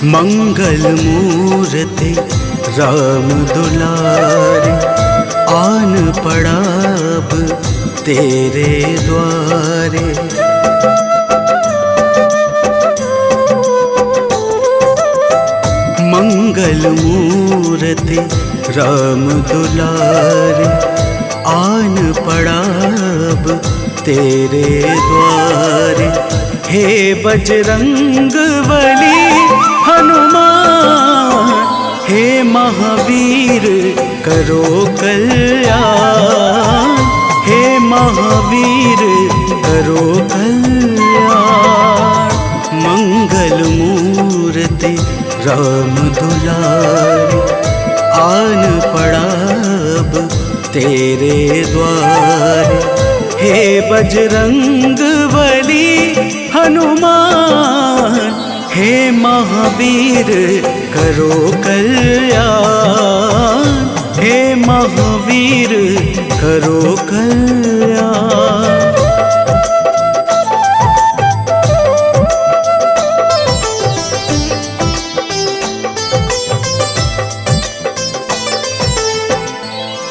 मंगल मूर्ति राम दुलारे, आन पड़ा अब तेरे द्वारे। मंगल मूर्ति राम दुलारे, आन पड़ा अब तेरे द्वारे। हे बजरंग बली हनुमान, हे महावीर करो कल्याण, हे महावीर करो कल्याण। मंगल मूर्ति राम दुलारे, आन पड़ा अब तेरे द्वारे। हे बजरंग बली हनुमान, हे महावीर करो कल्याण, हे महावीर करो कल्याण।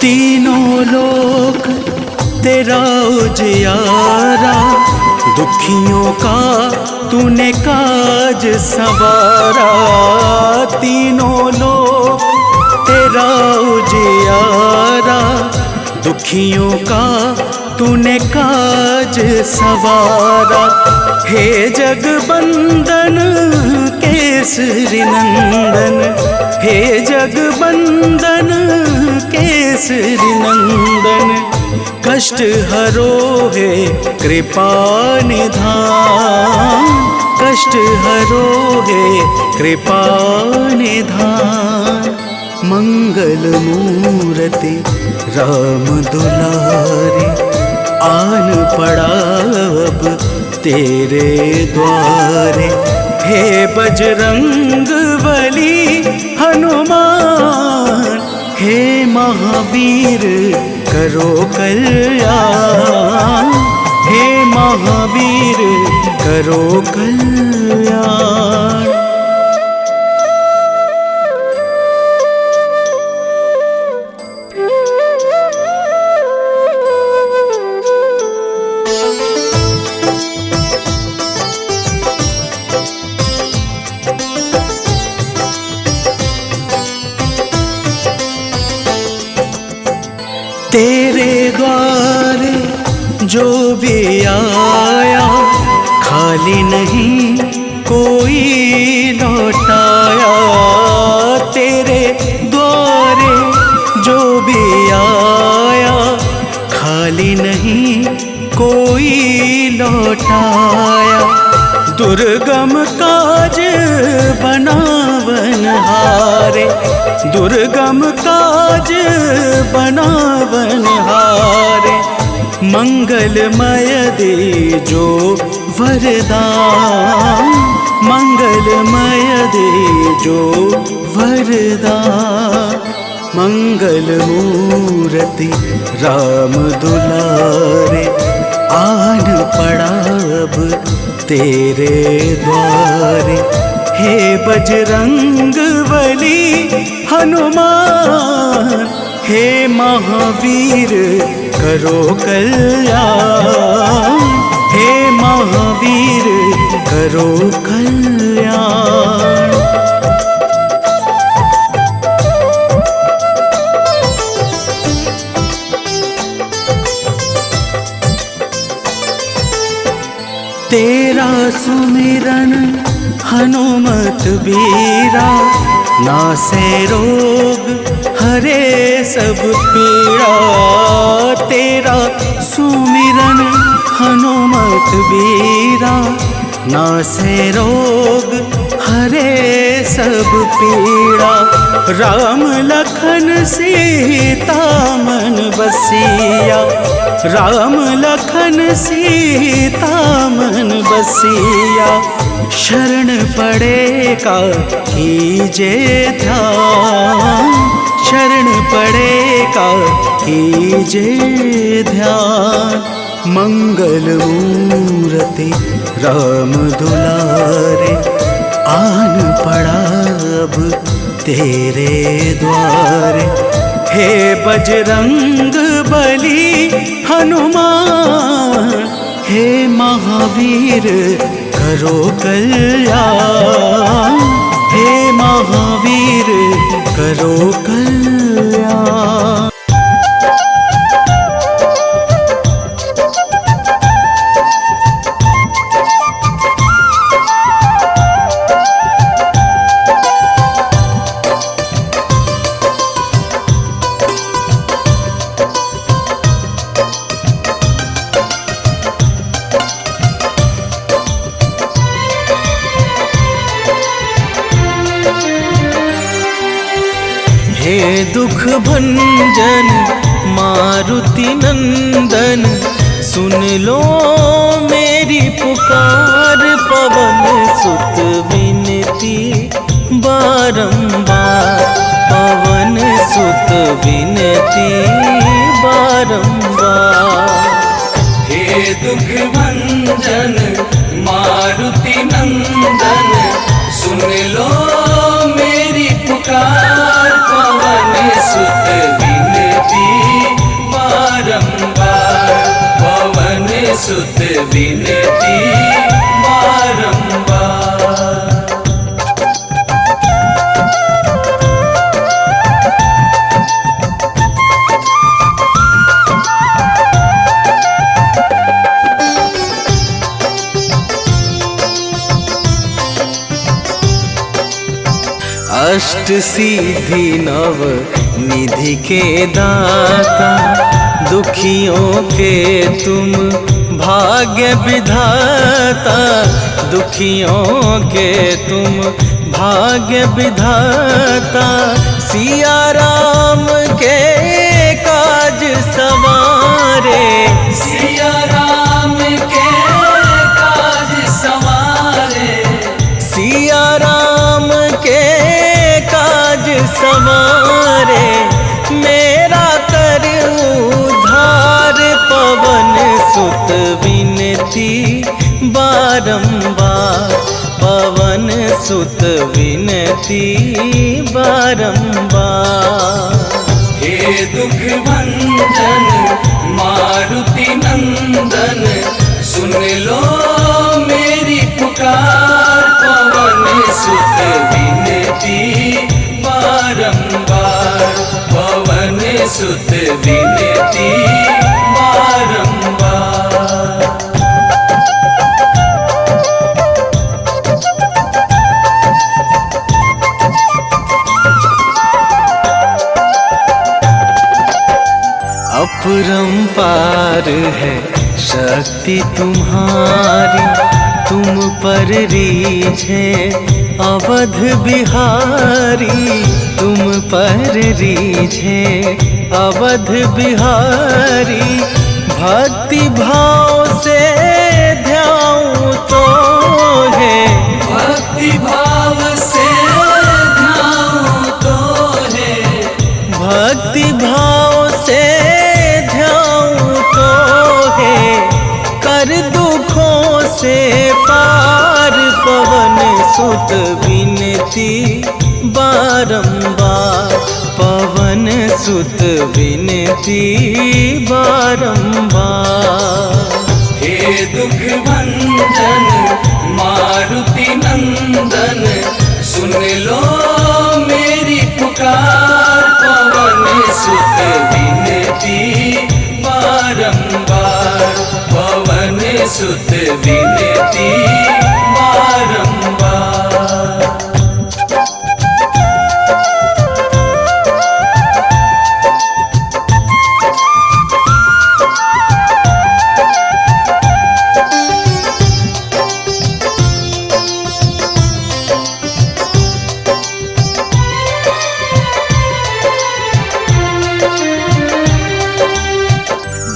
तीनों लोक तेरा उजियारा, दुखियों का तूने काज संवारा। तीनों लोक तेरा उजियारा, दुखियों का तूने काज संवारा। हे जगबंदन केसरी नंदन, हे जगबंदन केसरी नंदन। कष्ट हरो है कृपा निधान, कष्ट हरो है कृपा निधान। मंगल मूर्ति राम दुलारे, आन पड़ा अब तेरे द्वारे। हे बजरंग बली हनुमान, हे महावीर करो कल्याण, हे महावीर करो कल्याण। तेरे द्वारे जो भी आया, खाली नहीं कोई लौटाया। तेरे द्वारे जो भी आया, खाली नहीं कोई लौटाया। दुर्गम काज बनावन हारे, दुर्गम काज बनावन हारे। मंगलमय दे जो वरदान, मंगलमय दे जो वरदान। मंगल मूर्ति राम दुलारे, आन पड़ा अब तेरे द्वारे। हे बजरंग बली हनुमान, हे महावीर करो कल्याण, हे महावीर करो कल्याण। तेरा सुमिरन हनुमत बीरा, नासे रोग हरे सब पीड़ा। तेरा सुमिरन हनुमत बीरा, नासे रोग हरे सब पीड़ा। राम लखन सीता मन बसिया, राम लखन सीता मन बसिया। शरण पड़ेगा कीजे ध्यान, शरण पड़ेगा कीजे ध्यान। मंगल मूर्ति राम दुलारे, आन पड़ा अब तेरे द्वार। हे बजरंग बली हनुमान, हे महावीर करो कल्याण, हे महावीर करो कल्याण। हे दुख भंजन मारुति नंदन, सुन लो मेरी पुकार। पवन सुत विनती बारंबार, पवन सुत विनती बारंबार। हे दुख भंजन मारुति नंदन, सुन लो मेरी पुकार। पवन सुत विनती बारंबार, पवन सुत विनती बारंबार। अष्ट सिद्धि नव निधि के दाता, दुखियों के तुम भाग्य विधाता। दुखियों के तुम भाग्य विधाता, सिया राम के काज सवारे। सिया राम के काज सवारे, सिया राम के काज सवारे। मेरा कर उद्धार, पवन सुत विनती बारंबार, पवन सुत विनती बारंबार। हे दुख भंजन मारुति नंदन, सुन लो मेरी पुकार। पवन सुत विनती बारंबार, पवन सुत विनती बारंबार। अपरंपार है शक्ति तुम्हारी, तुम पर रीझे अवध बिहारी। तुम पर रीझे अवध बिहारी, भक्ति भाव से ध्याऊं तो है। भक्ति भाव से ध्याऊं तो है, भक्ति भाव से ध्याऊं तो है। कर दुखों से पार, पवन सुत विनती बारंबार, पवन सुत विनती बारंबार। हे दुख भंजन मारुति नंदन, सुन लो मेरी पुकार। पवन सुत विनती बारंबार, पवन सुत विनती बारंबार।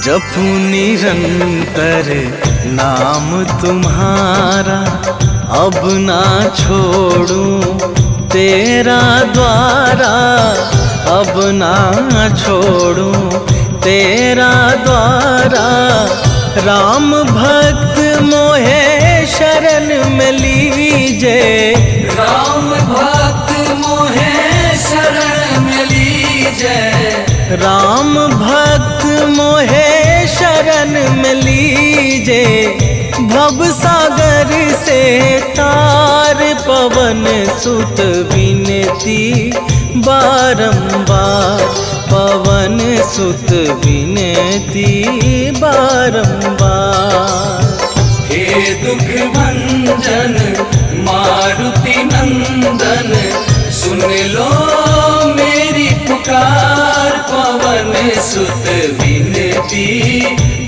जपू निरंतर नाम तुम्हारा, अब ना छोड़ूं तेरा द्वारा। अब ना छोड़ूं तेरा द्वारा। राम भक्त मोहे शरण में लीजे। राम भक्त मोहे शरण में लीजे। राम भक्त मोहे शरण में लीजे। भव सागर से तार पवन सुत विनती बारंबार। पवन सुत विनती बारंबार। हे दुख भंजन मारुति नंदन, सुन लो मेरी पुकार। पवन सुत विनती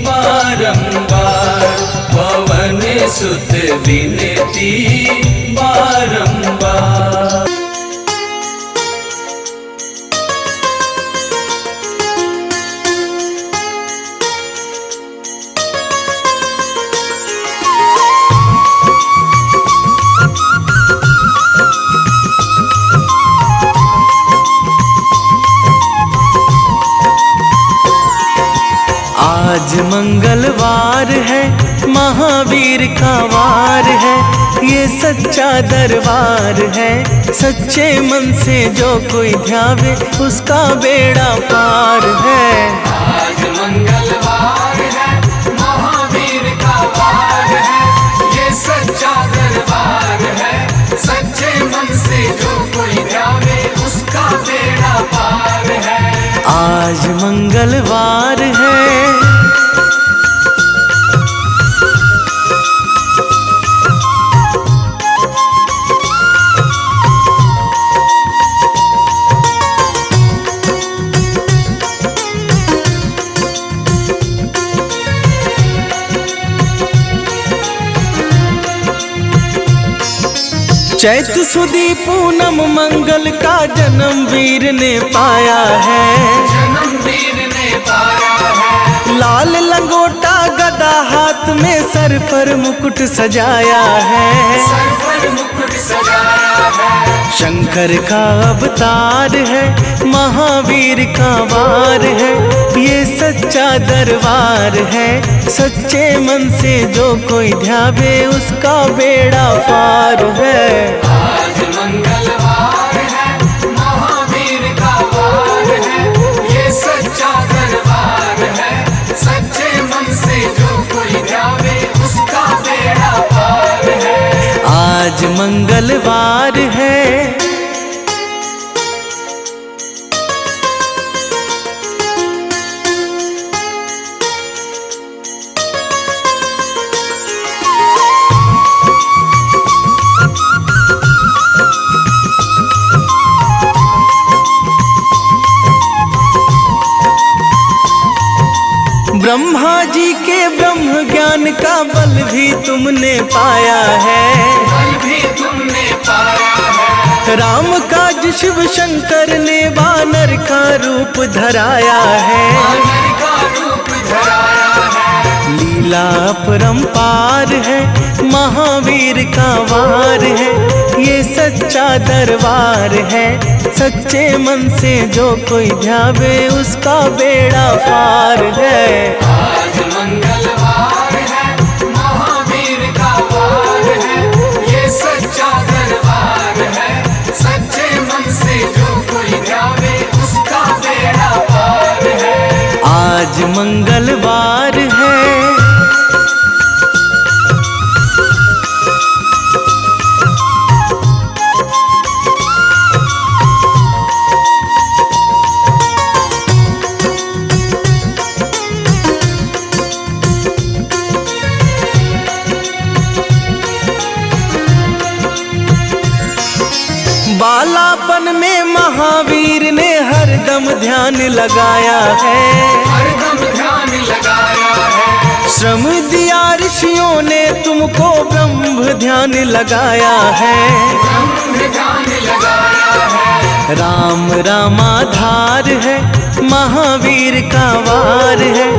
बारंबार। पवन सुत विनती बारंबार। आज मंगलवार है, महावीर का वार है। ये सच्चा दरबार है, सच्चे मन से जो कोई ध्यावे उसका बेड़ा पार है। आज मंगलवार है, महावीर का वार है। ये सच्चा दरबार है, सच्चे मन से जो कोई ध्यावे उसका बेड़ा पार है। आज मंगलवार है। चैत सुदी पूनम मंगल का जन्म वीर ने पाया है। जन्म वीर ने पाया है। लाल लंगोटा गदा हाथ में, सर पर मुकुट सजाया है। सर पर मुकुट सजाया है। शंकर का अवतार है, महावीर का वार है। ये सच्चा दरबार है, सच्चे मन से जो कोई ध्यावे उसका बेड़ा पार है। आज मंगलवार है, महावीर का वार है। ये सच्चा दरबार है, सच्चे मन से जो कोई ध्यावे उसका बेड़ा पार है। आज मंगलवार है। ब्रह्मा जी के ब्रह्म ज्ञान का बल भी तुमने पाया है। बल भी तुमने पाया है। राम काज शिव शंकर ने वानर का रूप धराया है। वानर का रूप धराया है। लीला अपरंपार है, महावीर का वार है। ये सच्चा दरबार है, सच्चे मन से जो कोई ध्यावे उसका बेड़ा पार है। आज मंगलवार है, महावीर का वार है। ये सच्चा दरबार है, सच्चे मन से जो कोई ध्यावे उसका बेड़ा पार है। आज मंगलवार है। बालापन में महावीर ने हरदम ध्यान लगाया है। हरदम ध्यान लगाया है। श्रम दिया ऋषियों ने तुमको, ब्रह्म ध्यान लगाया है। ब्रह्म ध्यान लगाया है। राम रामाधार है, महावीर का वार है।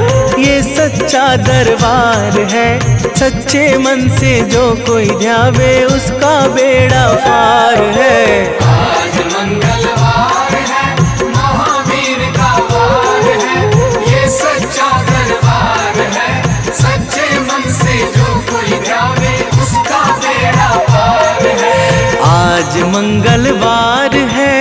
ये सच्चा दरबार है, सच्चे मन से जो कोई ध्यावे उसका बेड़ा पार है। आज मंगलवार है, महावीर का वार है। ये सच्चा दरबार है, सच्चे मन से जो कोई ध्यावे उसका मंगलवार है।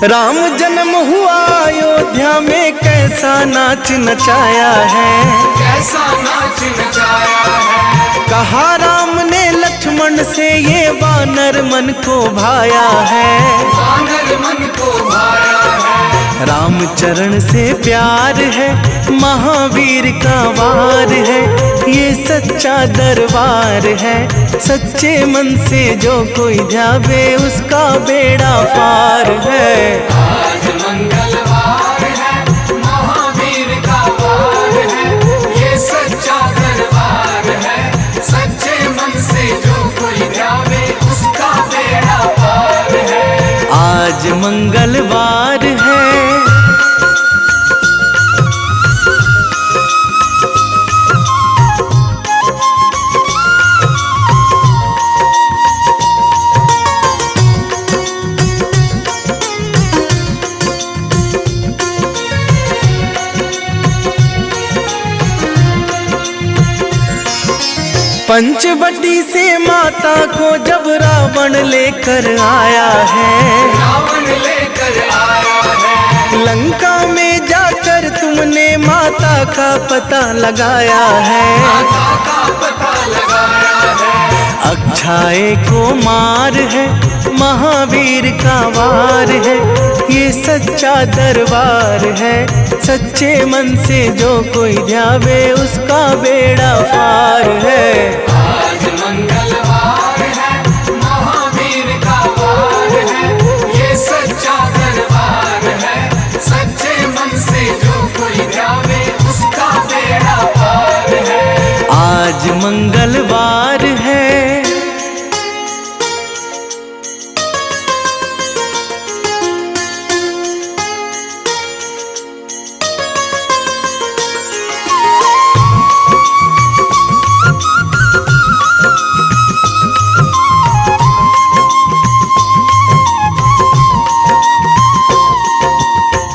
राम जन्म हुआ अयोध्या में, कैसा नाच नचाया है, कैसा नाच नचाया है। कहा राम ने लक्ष्मण से ये वानर मन को भाया है, वानर मन को भाया है। रामचरण से प्यार है, महावीर का वार है, ये सच्चा दरबार है। सच्चे मन से जो कोई ध्यावे उसका बेड़ा पार है। आज मंगलवार है, महावीर का वार है, ये सच्चा दरबार है। सच्चे मन से जो कोई ध्यावे उसका बेड़ा पार है। आज मंगलवार है। पंचवटी से माता को जब रावण लेकर आया है, रावण लेकर आया है। लंका में जाकर तुमने माता का पता लगाया है, माता का पता लगाया है। अक्षय को मार है, महावीर का वार है, ये सच्चा दरबार है। सच्चे मन से जो कोई ध्यावे उसका बेड़ा पार है। आज मंगलवार है, महावीर का वार है, ये सच्चा दरबार है। सच्चे मन से जो कोई ध्यावे उसका बेड़ा पार है। आज मंगलवार है।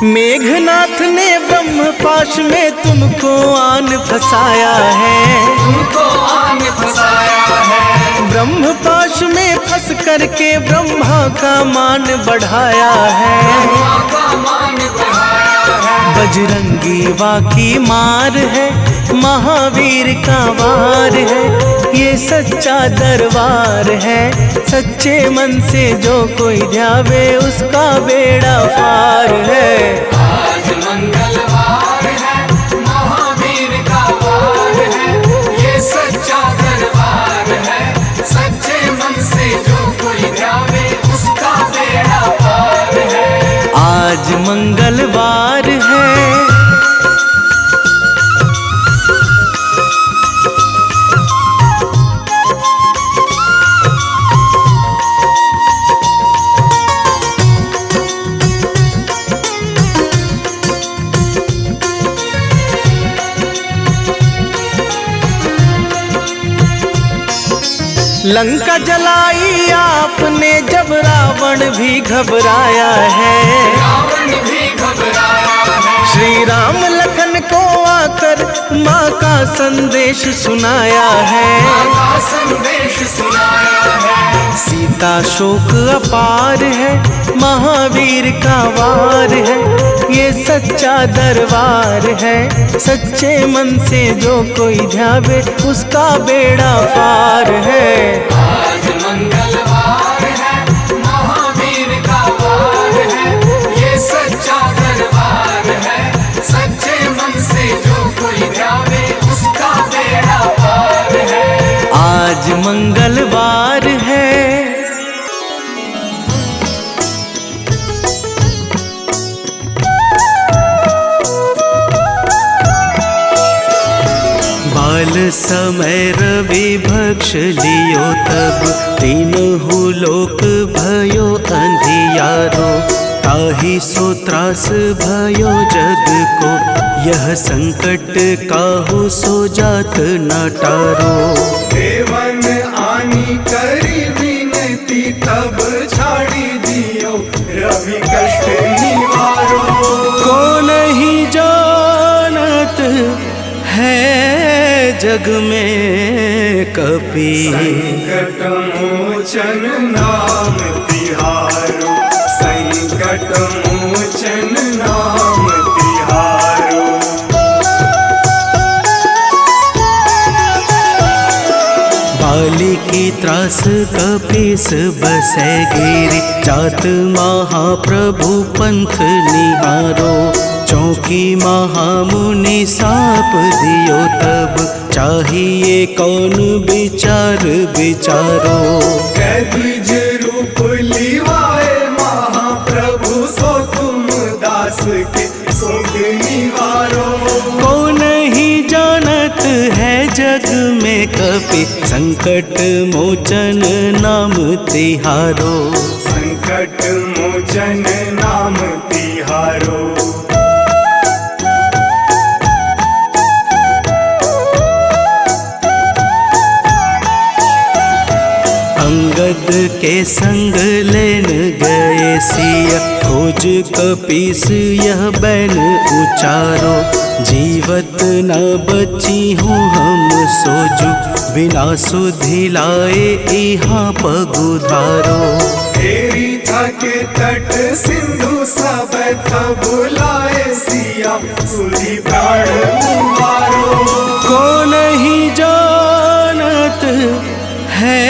मेघनाथ ने ब्रह्मपाश में तुमको आन फंसाया है, तुमको आन फंसाया है। ब्रह्मपाश में फंस करके ब्रह्मा का मान बढ़ाया है, ब्रह्मा का मान बढ़ाया है। बजरंगी वाकी मार है, महावीर का वार है, ये सच्चा दरबार है। सच्चे मन से जो कोई ध्यावे उसका बेड़ा पार है। आज मंगलवार है, महावीर का वार है, ये सच्चा दरबार है। सच्चे मन से जो कोई ध्यावे उसका बेड़ा पार है। आज मंगलवार है। लंका जलाई आपने जब रावण भी घबराया है, रावण भी घबराया है। श्री राम लखन को आकर माँ का संदेश सुनाया है, माँ का संदेश सुनाया है। सीता शोक अपार है, महावीर का वार है, ये सच्चा दरबार है। सच्चे मन से जो कोई ध्यावे उसका बेड़ा पार है। आज मंगलवार है, महावीर का वार है, ये सच्चा दरबार है। सच्चे मन से जो कोई ध्यावे उसका बेड़ा पार है। आज मंगलवार है। बाल समय रवि भक्ष लियो तब, तीनहु लोक भयो अंधियारो। ताहि सो त्रास भयो जग को, यह संकट काहू सो जात न टारो। देवन आनी करी विनती तब छाड़ी दियो रवि कष्ट निवारो। को नहीं जानत है जग में कपि, संकट मोचन नाम तिहारो, संकट मोचन नाम तिहारो। बाली की त्रास कपीस बसै गिरी, जात महाप्रभु पंथ निहारो। चौकी महामुनि साप दियो तब, चाहिए कौन विचार विचारो। कैदिज रूप लिवाए महाप्रभु, सो तुम दास के शोक निवारो। को नहीं जानत है जग में कपि, संकट मोचन नाम तिहारो। संकट मोचन नाम तिहारो। अंगद के संग लेन गए सिया, खोज कपीस यह बैन उचारो। जीवत न बची हूँ हम सोजू, बिना सुधि लाए यहाँ पगुधारो। तेरी थके तट सिंधु सब तब बुलाए सिया, सुधि प्राण उबारो। को नहीं जानत है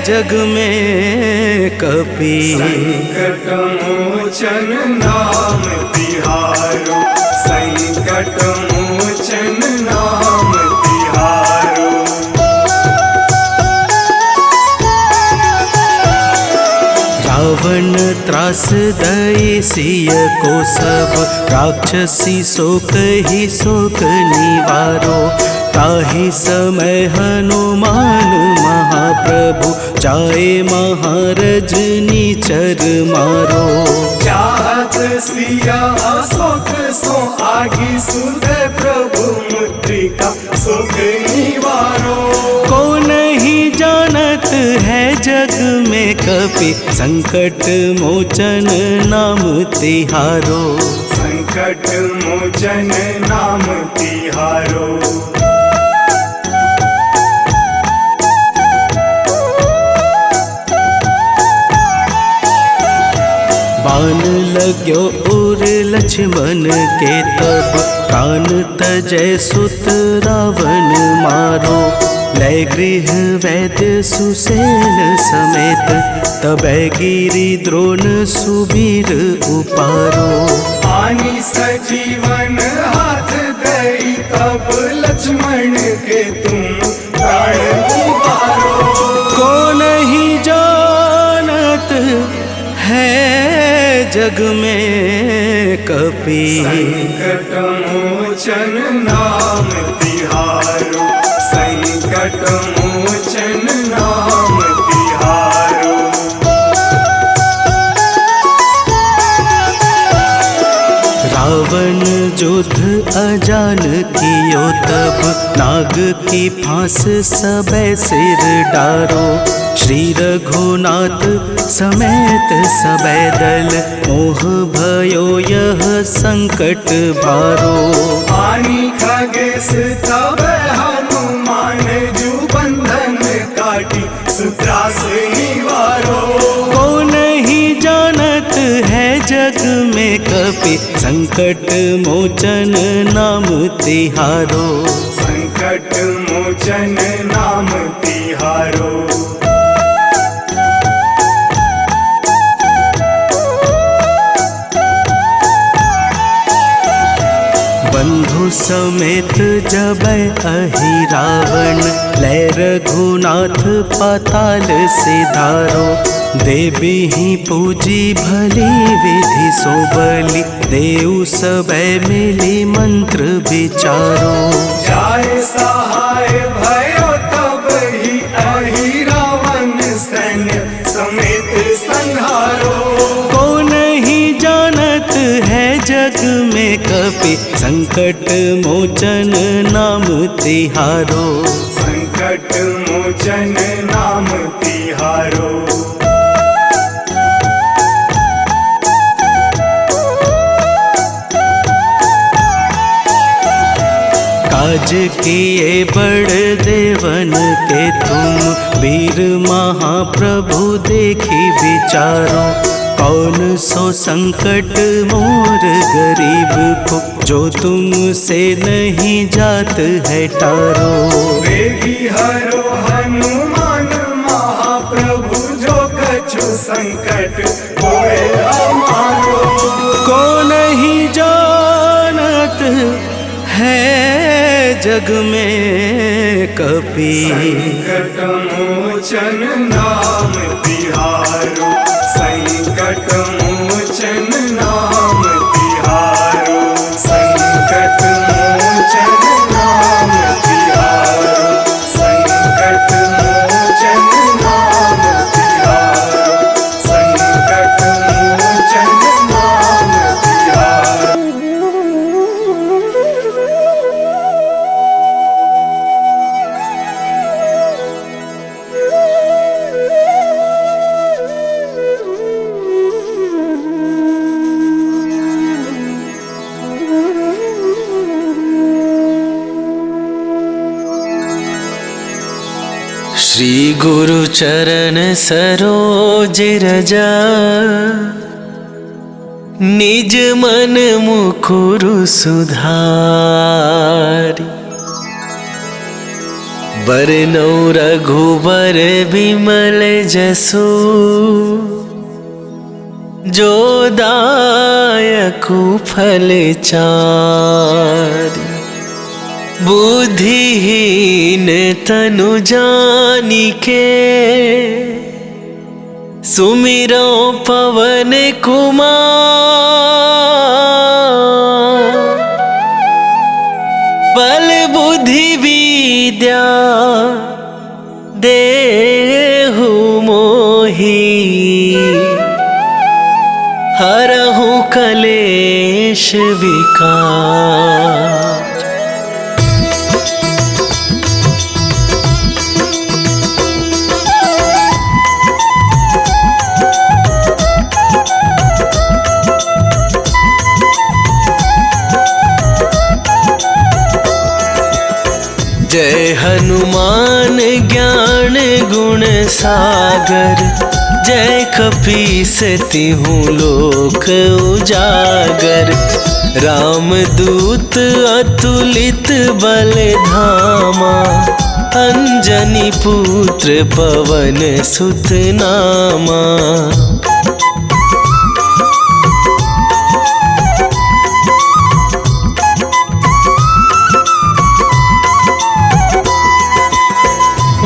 जग में कपि, संकट मोचन नाम तिहारो, संकट मोचन नाम तिहारो। रावण त्रास दई सिय को सब, राक्षसी शोक ही शोक निवारो। ताहि समय हनुमान महाप्रभु, जाए महारज नीचर मारो। चाहत सिया अशोक सो आगी, सुधे प्रभु मुद्रिका शोक निवारो। को नहीं जानत है जग में कपि, संकट मोचन नाम तिहारो। संकट मोचन नाम तिहारो। बाण लाग्यो उर लक्ष्मण के तब, प्राण तजय सुत रावण मारो। लय गृह वैद्य सुसेन समेत, तबै गिरि द्रोण सुबीर उपारो। आनी सजीवन हाथ दई तब, लक्ष्मण के तुम प्राण उबारो। को नहीं जानत है जग में कपि, संकट मोचन नाम तिहारो, संकट मोचन नाम तिहारो। रावण युद्ध अजान कियो तब, नाग की फांस सबे सिर डारो। श्री रघुनाथ समेत सबे दल, मोह भयो यह संकट भारो। आनी खगेश तब हनुमान, जू बंधन काटी सुत्रास निवारो। को नहीं जानत है जग में कपि, संकट मोचन नाम तिहारो। संकट मोचन नाम तिहारो। बंधु समेत जबै अहि रावण, लय रघुनाथ पाताल सिधारो। देवी ही पूजी भली विधि सो बलि, देव सबे मिली मंत्र विचारो। जाय सहाय भयो तब ही अहि रावण सैन्य समेत संहारो। को नहीं जग में कपि संकट मोचन नाम तिहारो। संकट मोचन नाम तिहारो। काज किए बड़ देवन के तुम, वीर महाप्रभु देखी विचारो। कौन सो संकट मोर गरीब को, जो तुमसे नहीं जात है टारो। वेगी हरो हनुमान महाप्रभु, जो कछु संकट होए हमारो। को नहीं जानत है जग में कपि, संकट मोचन नाम तिहारो। संकट मोचन नाम तिहारो। संकट मोचन नाम तिहारो। संकट मोचन नाम तिहारो। संकट मोचन नाम तिहारो। श्री गुरु चरण सरोज रजा, निज मन मुकुरु सुधारी। बरनौ रघुबर बिमल जसु, जो दायकु फल चारि। बुद्धिहीन तनु जानिके, सुमिरो पवन कुमार। बल बुद्धि विद्या देहु मोहि, हरहु कलेश विकार। जय हनुमान ज्ञान गुण सागर, जय कपीस तिहुँ लोक उजागर। रामदूत अतुलित बल धामा, अंजनी पुत्र पवन सुत नामा।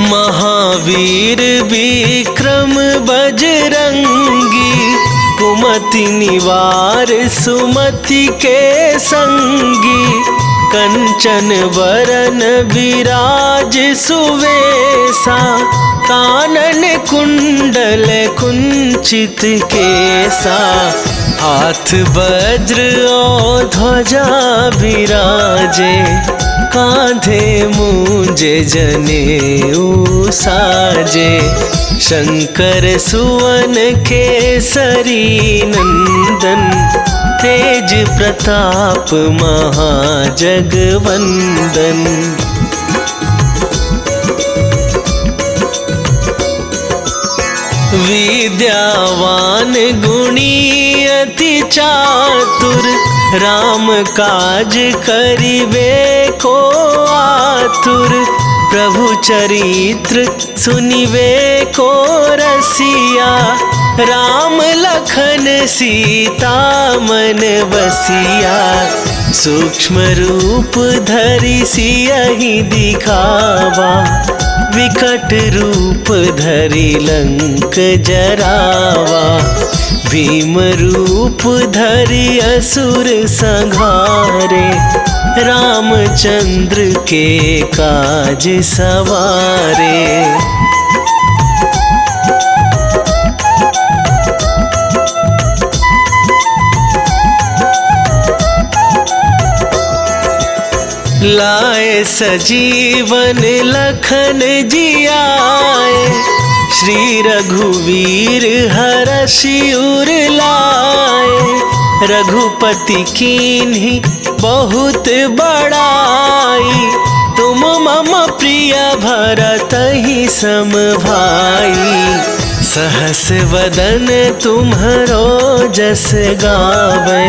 महावीर विक्रम बजरंगी, कुमति निवार सुमति के संगी। कंचन बरन विराज सुवेसा, कानन कुंडल कुंचित केसा। हाथ वज्र और ध्वजा विराजे, कांधे मूंज जनेऊ साजे। शंकर सुवन केसरी नंदन, तेज प्रताप महाजगवंदन। विद्यावान गुणी अति चातुर, राम काज करिबे को आतुर। प्रभु चरित्र सुनिबे को रसिया, राम लखन सीता मन बसिया। सूक्ष्म रूप धरि सियहि दिखावा, विकट रूप धरि लंक जरावा। भीम रूप धरि असुर संहारे, रामचंद्र के काज सवारे। लाए सजीवन लखन जियाए, श्री रघुवीर हरषि उर लाए। रघुपति कीन्ही बहुत बड़ाई, तुम मम प्रिय भरतहि सम भाई। सहस वदन तुम्हरो जस गावे,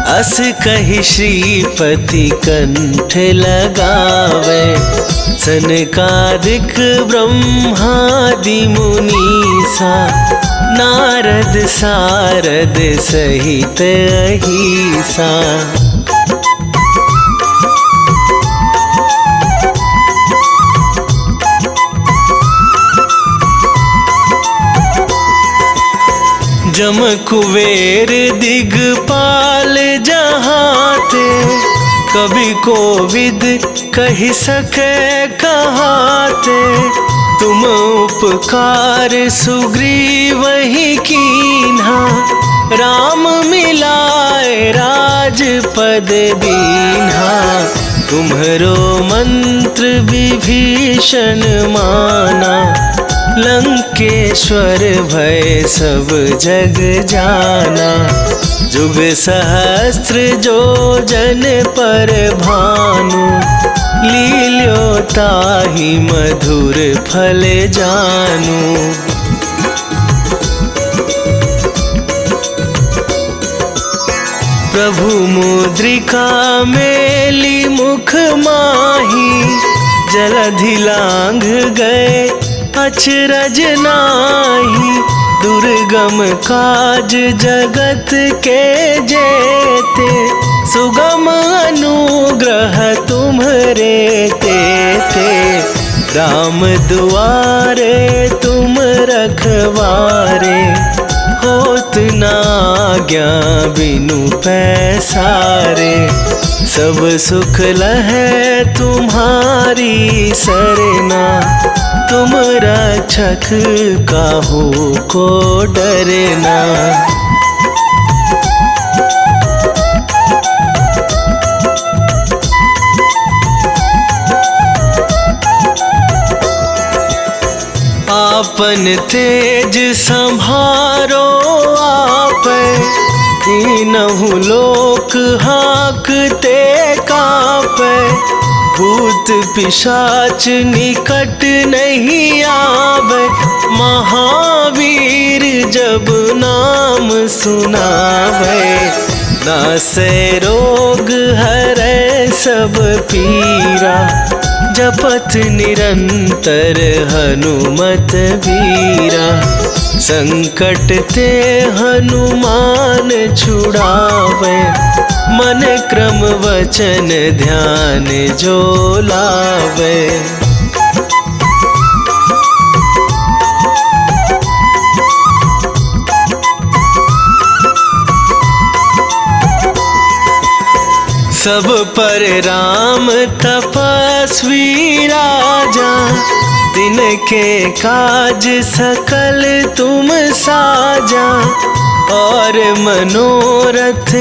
अस कहि श्रीपति कंठ लगावे। सनकादिक ब्रह्मादि मुनीसा, नारद सारद सहित अहिसा। जम कुबेर दिगपाल जहाते, कवि कोविद कहि सके कहाते। तुम उपकार सुग्रीवहि कीन्हा, राम मिलाए राजपद दीन्हा। तुम्हरो मंत्र विभीषण माना, लंकेश्वर भय सब जग जाना। जुग सहस्त्र जो जन पर भानु, लील्यो ताहि मधुर फल जानू। प्रभु मुद्रिका मेली मुख माही, जलधि लांघ गए अचरज नाही। दुर्गम काज जगत के जेते, सुगम अनुग्रह तुम्हरे तेते। राम दुआरे तुम रखवारे, होत न आज्ञा बिनु पैसारे। सब सुख लहै तुम्हारी सरना, तुम रक्षक काहू को डरना। आपन तेज संभारो आपै, तीनहु लोक हाकते कापै। भूत पिशाच निकट नहीं आवे, महावीर जब नाम सुनावे। नासै रोग हरै सब पीरा, जपत निरंतर हनुमत वीरा। संकट ते हनुमान छुड़ावे, मन क्रम वचन ध्यान जो लावे। सब पर राम तपस्वी राजा, तिनके काज सकल तुम साजा। और मनोरथ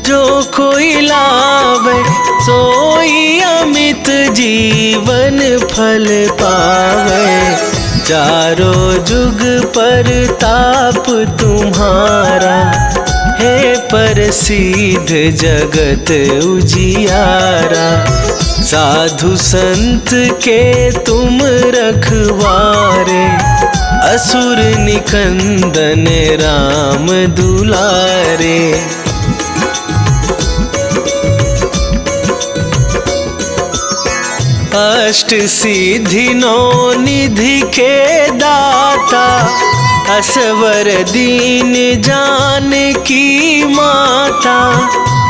जो कोई लावे, सोई अमित जीवन फल पावे। चारों जुग पर ताप तुम्हारा, हे प्रसिद्ध जगत उजियारा। साधु संत के तुम रखवारे, असुर निकंदन राम दुलारे। अष्ट सिद्धि नौ निधि के दाता, असवर दीन जानकी माता।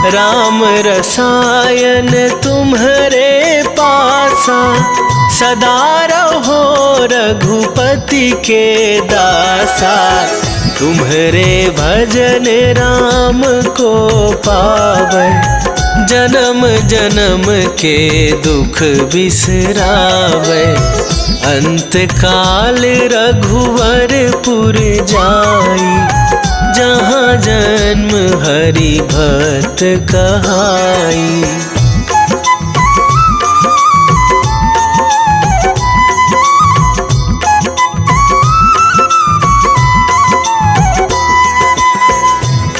राम रसायन तुम्हरे पासा, सदा रहो रघुपति के दासा। तुम्हरे भजन राम को पावै, जन्म जन्म के दुख बिसरावे। अंत काल रघुवरपुर जाई, जहाँ जन्म हरि भक्त कहाई।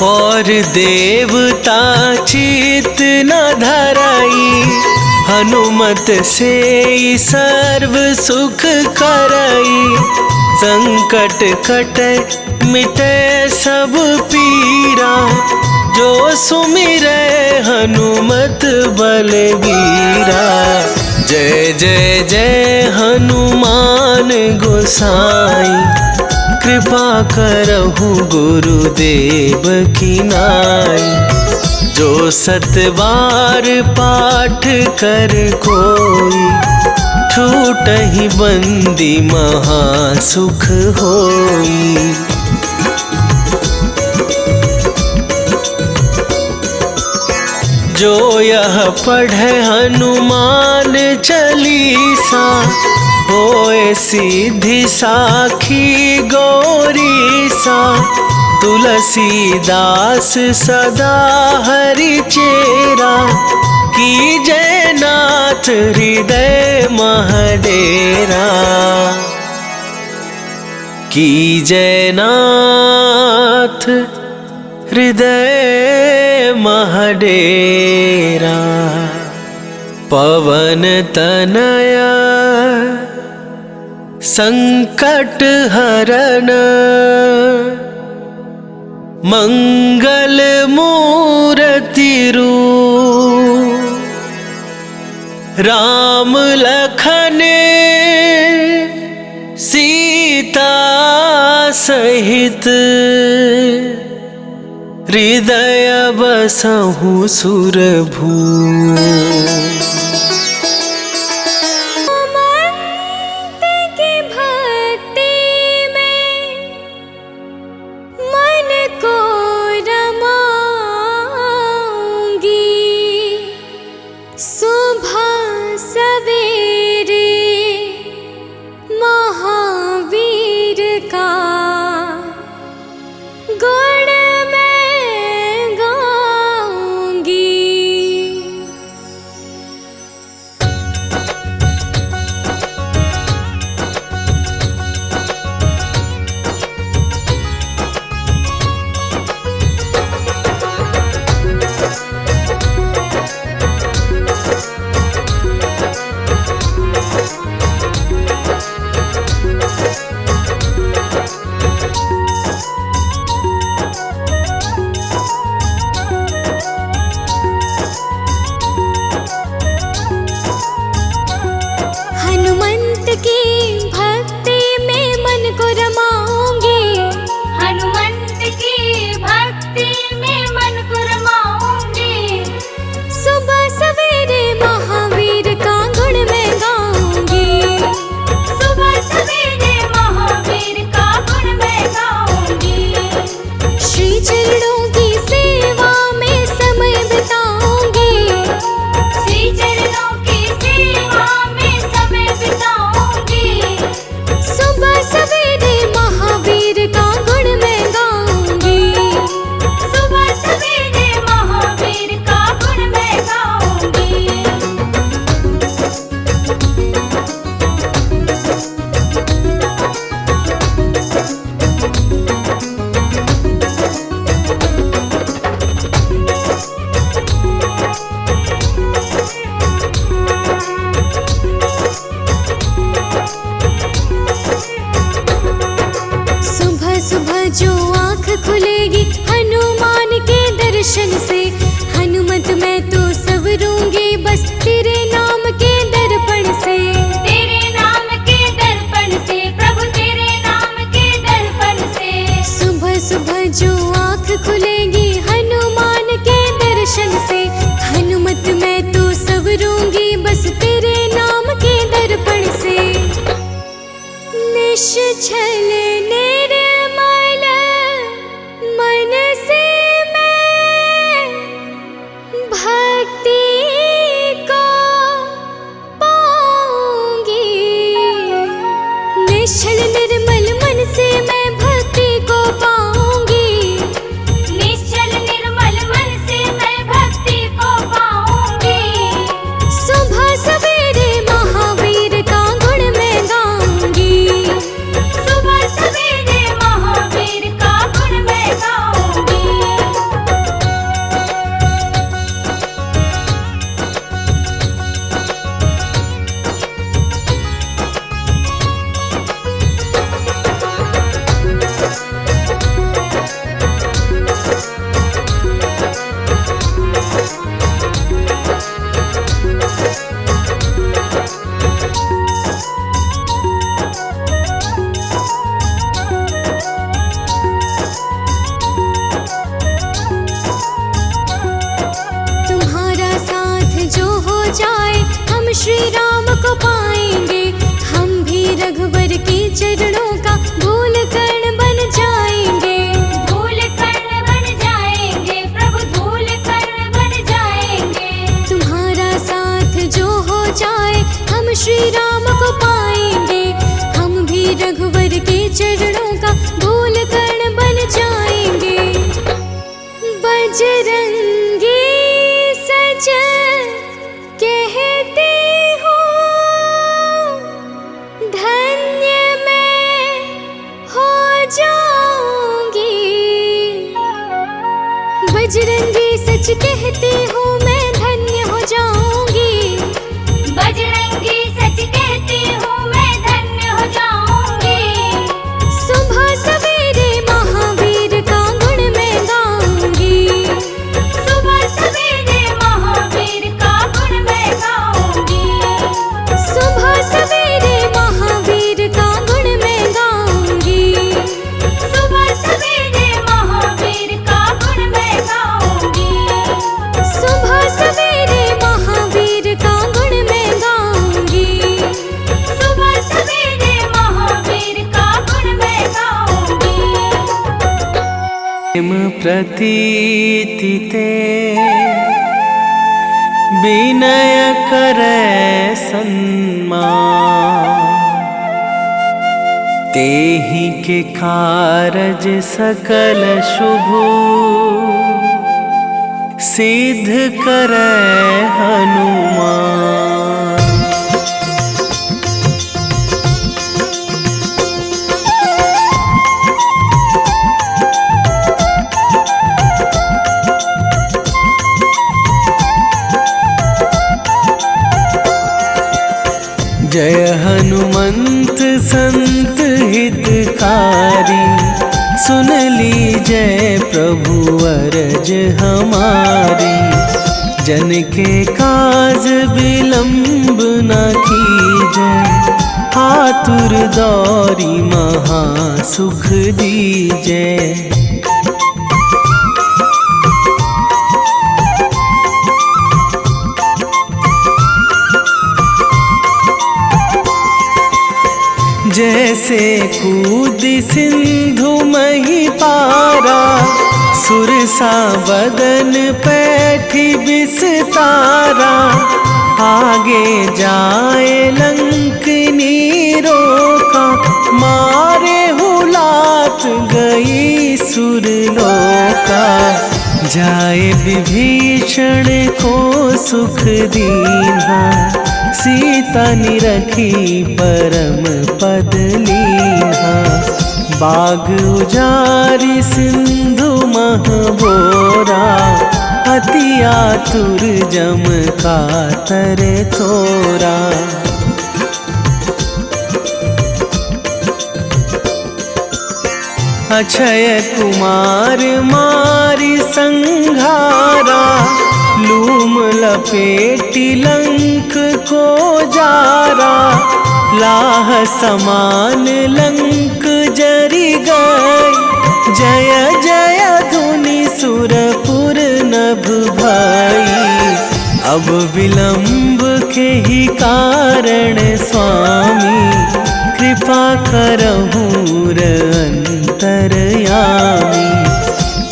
और देवता चित न धराई, हनुमत से सर्व सुख करई। संकट कटे मिटे सब पीरा, जो सुमिरै हनुमत बलबीरा। जय जय जय हनुमान गोसाई, कृपा करहु गुरुदेव की नाई। जो सत बार पाठ कर कोई, छूटहि बंदी महासुख होई। जो यह पढ़े हनुमान चालीसा, होए सिद्धि साखी गौरीसा। तुलसीदास सदा हरि चेरा, कीजय नाथ हृदय महडेरा। कीजय नाथ हृदय महडेरा। पवन तनया संकट हरन, मंगल मूर्ति रूप। राम लखन सीता सहित, हृदय बसहु सुरभू। जाए हम श्री राम को पाएंगे। हम भी रघुवर के चरणों का धूल कण बन जाएंगे। धूल कण बन जाएंगे प्रभु, धूल कण बन जाएंगे। तुम्हारा साथ जो हो जाए हम श्री राम को पाएंगे। हम भी रघुवर के चरणों का धूल कण बन जाएंगे। बजरंगी सज कहते हो धन्य मैं हो जाऊंगी। बजरंगी सच कहते हो मैं धन्य हो जाऊंगी। बजरंगी सच कहती हूँ मैं धन्य हो जाऊंगी। सुबह सवेरे महावीर का गुण मैं गाऊंगी। सुबह सवेरे महावीर का गुण मैं गाऊंगी। सुबह सवेरे महावीर का गुण मैं गाऊंगी। सुबह सवेरे महावीर का गुण मैं गाऊंगी। सुबह सवेरे महावीर का गुण मैं गाऊंगी। सुबह सवेरे महावीर का गुण मैं गाऊंगी। प्रेम प्रतीति ते विनय करे सन्मान। तेहि के कारज सकल शुभ सिद्ध करे हनुमान। जय हनुमंत संत हितकारी। सुन लीजय प्रभु अरज हमारी। जन के काज विलंब न कीजय। आतुर दौरी महा सुख दीजय। जैसे कूद सिंधु मही पारा। सुरसा बदन पैठी बिस्तारा। आगे जाए लंकनी रोका। मारे हुलात गई सुरलोका। जाए विभीषण को सुख दीन्हा। सीता निरखी परम पद लीन्हा। बाग उजारी सिंधु महबोरा। अति आतुर जम कातर थोरा। अक्षय कुमार मारी संघारा। लूम लपेटी लंक को जारा। लाह समान लंक जरी गई। जय जय धुनि सुरपुर नभ भई। अब विलंब के ही कारण स्वामी। कृपा करहु अंतरयामी।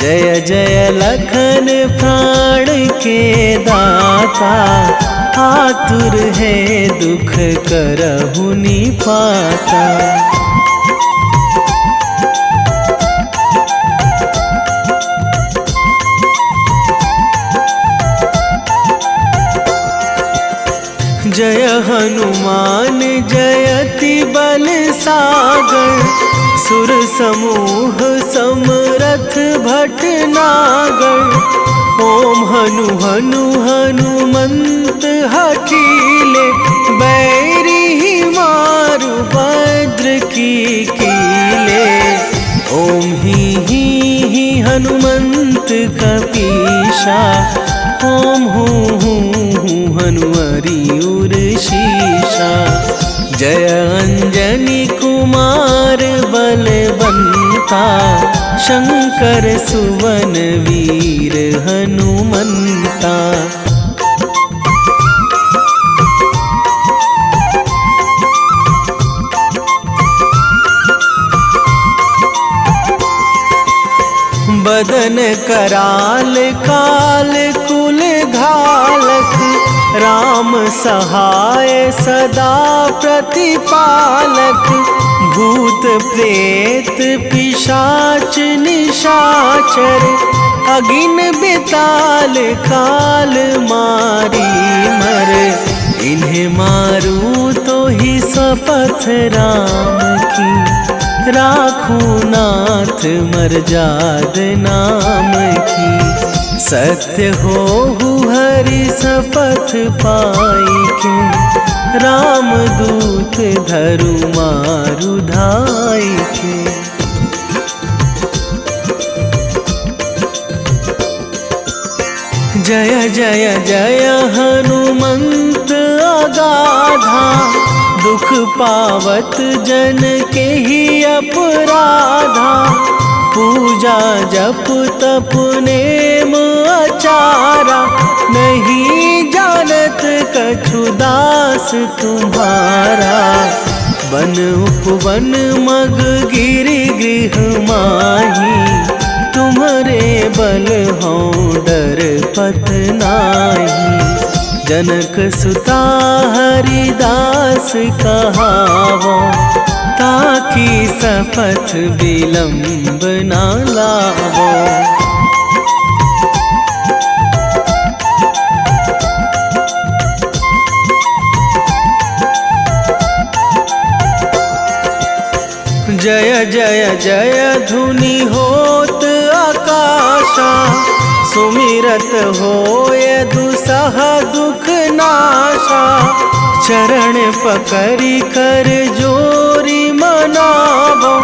जय जय लखन प्राण के दाता। आतुर है दुख करहु निपाता। जय हनुमान जयति बल सागर। सुर समूह समरथ भटनागर। ओम हनु हनु हनुमंत हठीले। बैरी मारु भद्र की कीले। ओम ही हनुमंत कपीशा। ओम हूँ हनुमरी उर शीशा। जय अंजनी कुमार बलवंता। शंकर सुवन वीर हनुमंता। कराल काल कुल घालक, राम सहाय सदा प्रतिपालक। भूत प्रेत पिशाच निशाचर, अगिन बिताल काल मारी मर। इन्हें मारूं तो ही शपथ राम की, राखूं नाथ मर्याद नाम की। सत्य हो हरि शपथ पाई के, राम दूत धरु मारु धाई के। जय जय जय हनुमंत अगाधा, दुख पावत जन के ही अपराधा। पूजा जप तप नेम आचारा, नहीं जानत कछु दास तुम्हारा। वन उपवन मग गिरि गृह माही, तुम्हारे बल हो डर पत नाही। जनक सुता हरिदास कहावो, ताकि शपथ विलंब ना लावो। जय जय जय धुनि होत आकाशा, सुमिरत होय दुसह दुख नाशा। चरण पकड़ी कर जोरी मनावो,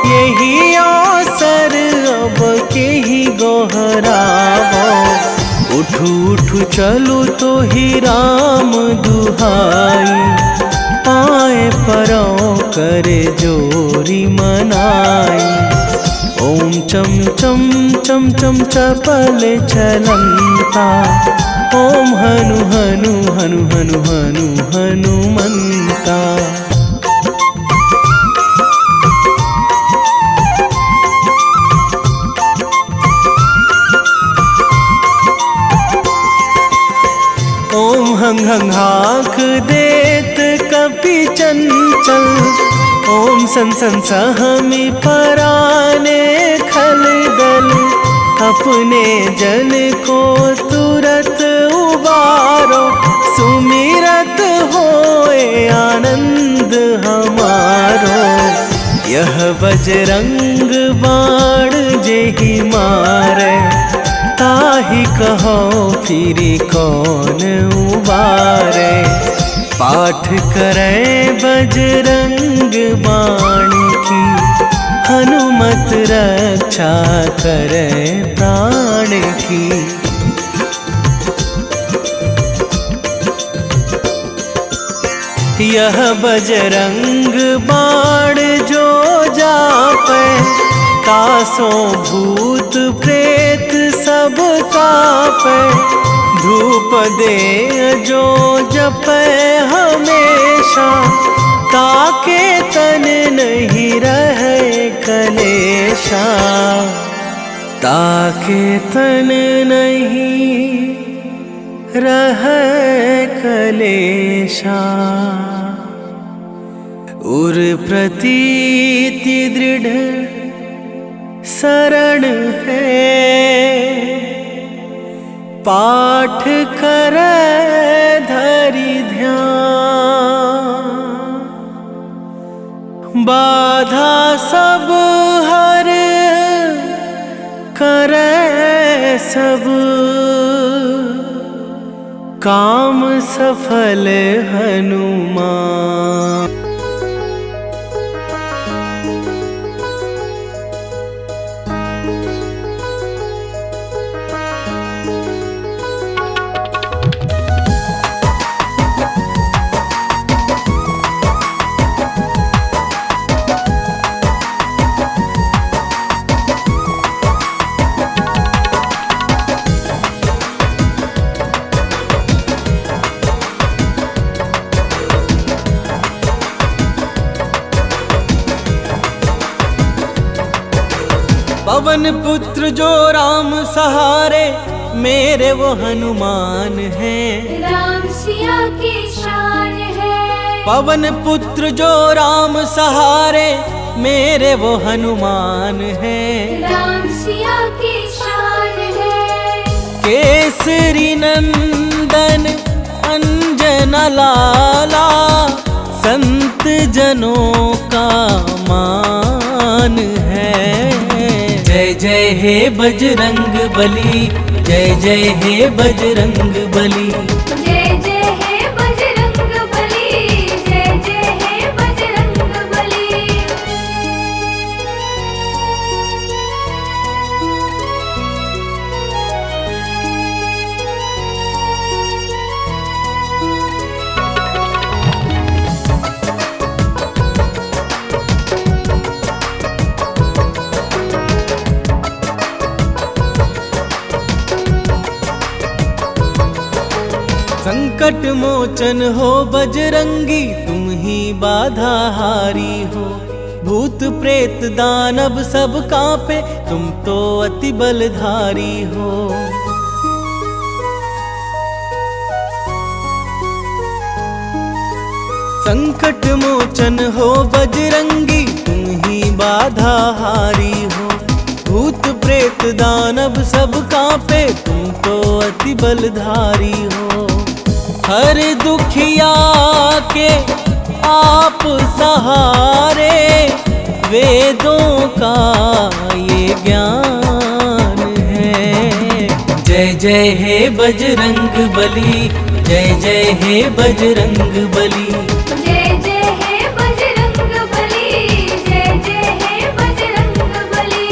यही अवसर अब के ही गोहरावो। उठू उठू चलू तो ही राम दुहाई, पाए परो करे जोरी मनाई। ओम चम चम चम चम चपल चलंता, ओम हनु हनु हनु हनु हनु हनुमंता। ओम हंग हंग हाक देत कपि चंचल, ओम सन सन सहमी पराने खल दल। अपने जन को तुरत उबारो, सुमिरत होए आनंद हमारो। यह बजरंग बाण जेहि मारे, ताहि कहो फिरी कौन उबारे। पाठ करें बजरंग बाण की, हनुमत रक्षा करे प्राण की। यह बजरंग बाण जो जापे, तासों भूत प्रेत सब कापे। धूप दे जो जपे हमेशा, ताके तन नहीं रहे कलेशा। ताके तन नहीं रहे कलेशा। उर प्रतीति दृढ़ शरण है, पाठ करे धरि ध्यान। बाधा सब हर करे सब, काम सफल हनुमान। पवन पुत्र जो राम सहारे मेरे वो हनुमान हैं। राम सिया की शान है। पवन पुत्र जो राम सहारे मेरे वो हनुमान हैं। राम सिया की शान है। केसरी नंदन अंजन लाला संत जनों का मान है। जय जय हे बजरंग बली, जय जय हे बजरंग बली। जय जय हे बजरंग बली, जय जय हे बजरंग बली। संकट मोचन हो बजरंगी, तुम ही बाधा हारी हो। भूत प्रेत दानव सब कांपे, तुम तो अति बलधारी हो। संकट मोचन हो बजरंगी, तुम ही बाधा हारी हो। भूत प्रेत दानव सब कांपे, तुम तो अति बलधारी हो। हर दुखिया के आप सहारे, वेदों का ये ज्ञान है। जय जय हे बजरंग बली, जय जय हे बजरंग बली। जय जय हे बजरंग बली, जय जय हे बजरंग बली।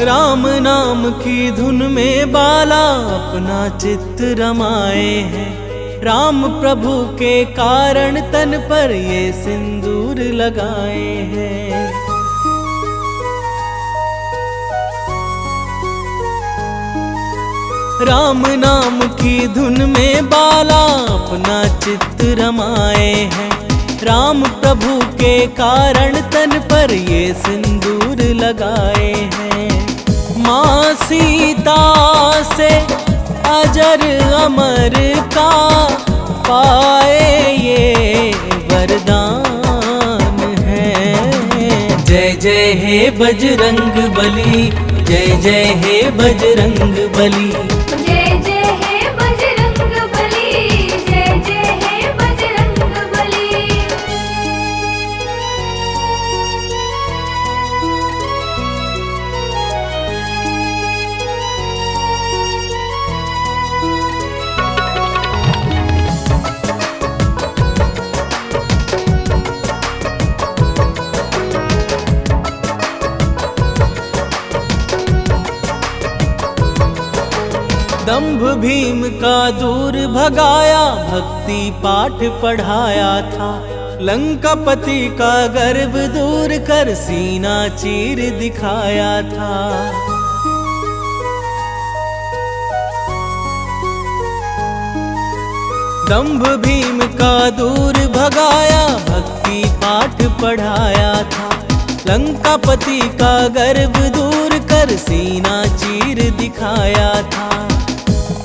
राम नाम की धुन में बाला अपना चित्त रमाए हैं। राम प्रभु के कारण तन पर ये सिंदूर लगाए हैं। राम नाम की धुन में बाला अपना चित्त रमाए हैं। राम प्रभु के कारण तन पर ये सिंदूर लगाए हैं। माँ सीता से अजर अमर का पाए ये वरदान है। जय जय हे बजरंग बली, जय जय हे बजरंग बली। जय जय हे बजरंग बली, जय जय हे बजरंग बली। दंभ भीम का दूर भगाया, भक्ति पाठ पढ़ाया था। लंकापति का गर्व दूर कर सीना चीर दिखाया था। दंभ भीम का दूर भगाया, भक्ति पाठ पढ़ाया था। लंकापति का गर्व दूर कर सीना चीर दिखाया था।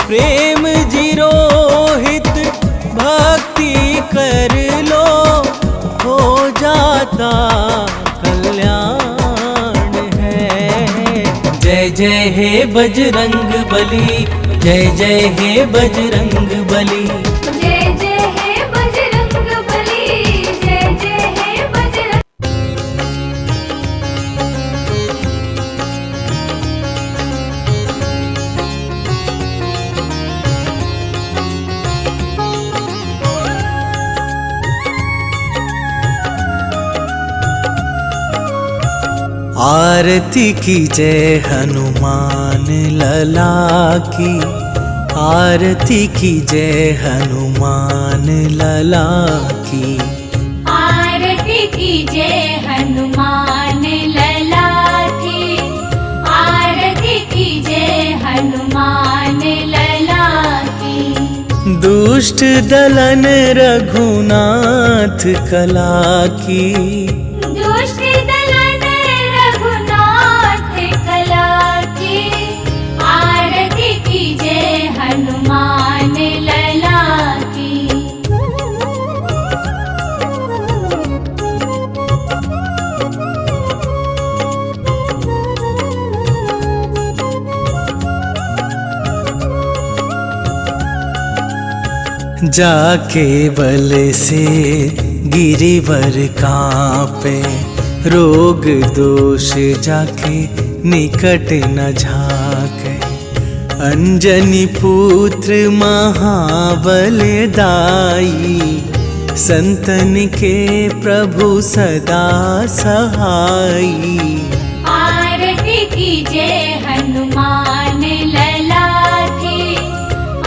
प्रेम जीरोहित भक्ति कर लो, हो जाता कल्याण है। जय जय हे बजरंग बली, जय जय हे बजरंग बली। जय जय हे बजरंग बली, जय जय हे बजरंग। आरती कीजय हनुमान लला की, आरती कीजय हनुमान लला की। आरती कीजय हनुमान लला की, आरती कीजय हनुमान लला की। दुष्ट दलन रघुनाथ कला की, दुष्ट दलन रघुनाथ कला की। आरती कीजय हनुमान लला की। जाके बल से गिरिवर कांपे, रोग दोष जाके निकट न झाके। अंजनी पुत्र महाबल दाई, संतन के प्रभु सदा सहाई। आरती कीजय हनुमान लला की,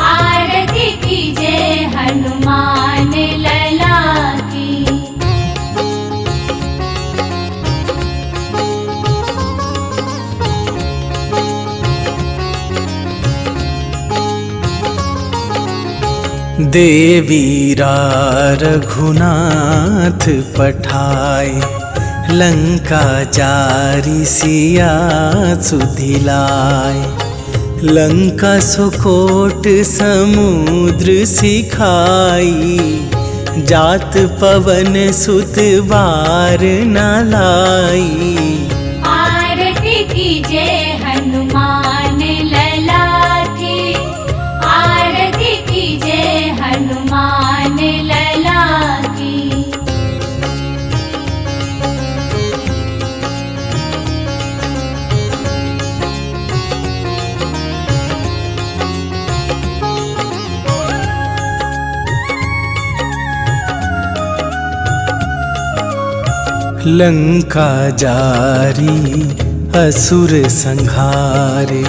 आरती कीजय हनुमान लला की। देवीरा रघुनाथ पठाए, लंका जारी सिया सुधिलाए। लंका सुकोट समुद्र सिखाई, जात पवन सुत बार न लाई। आरती कीजय हनुमान लला की, आरती कीजय हनुमान लला की। लंका जारी असुर संहारे,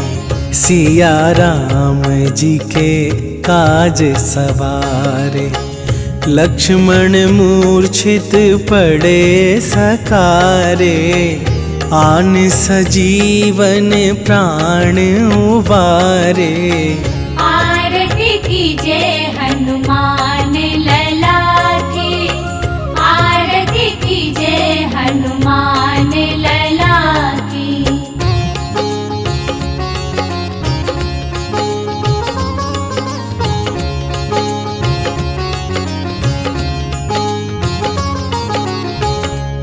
सिया राम जी के काज सवारे। लक्ष्मण मूर्छित पड़े सकारे, आन सजीवन प्राण उबारे। आरती कीजय हनुमान लला की, आरती कीजय हनुमान लला की।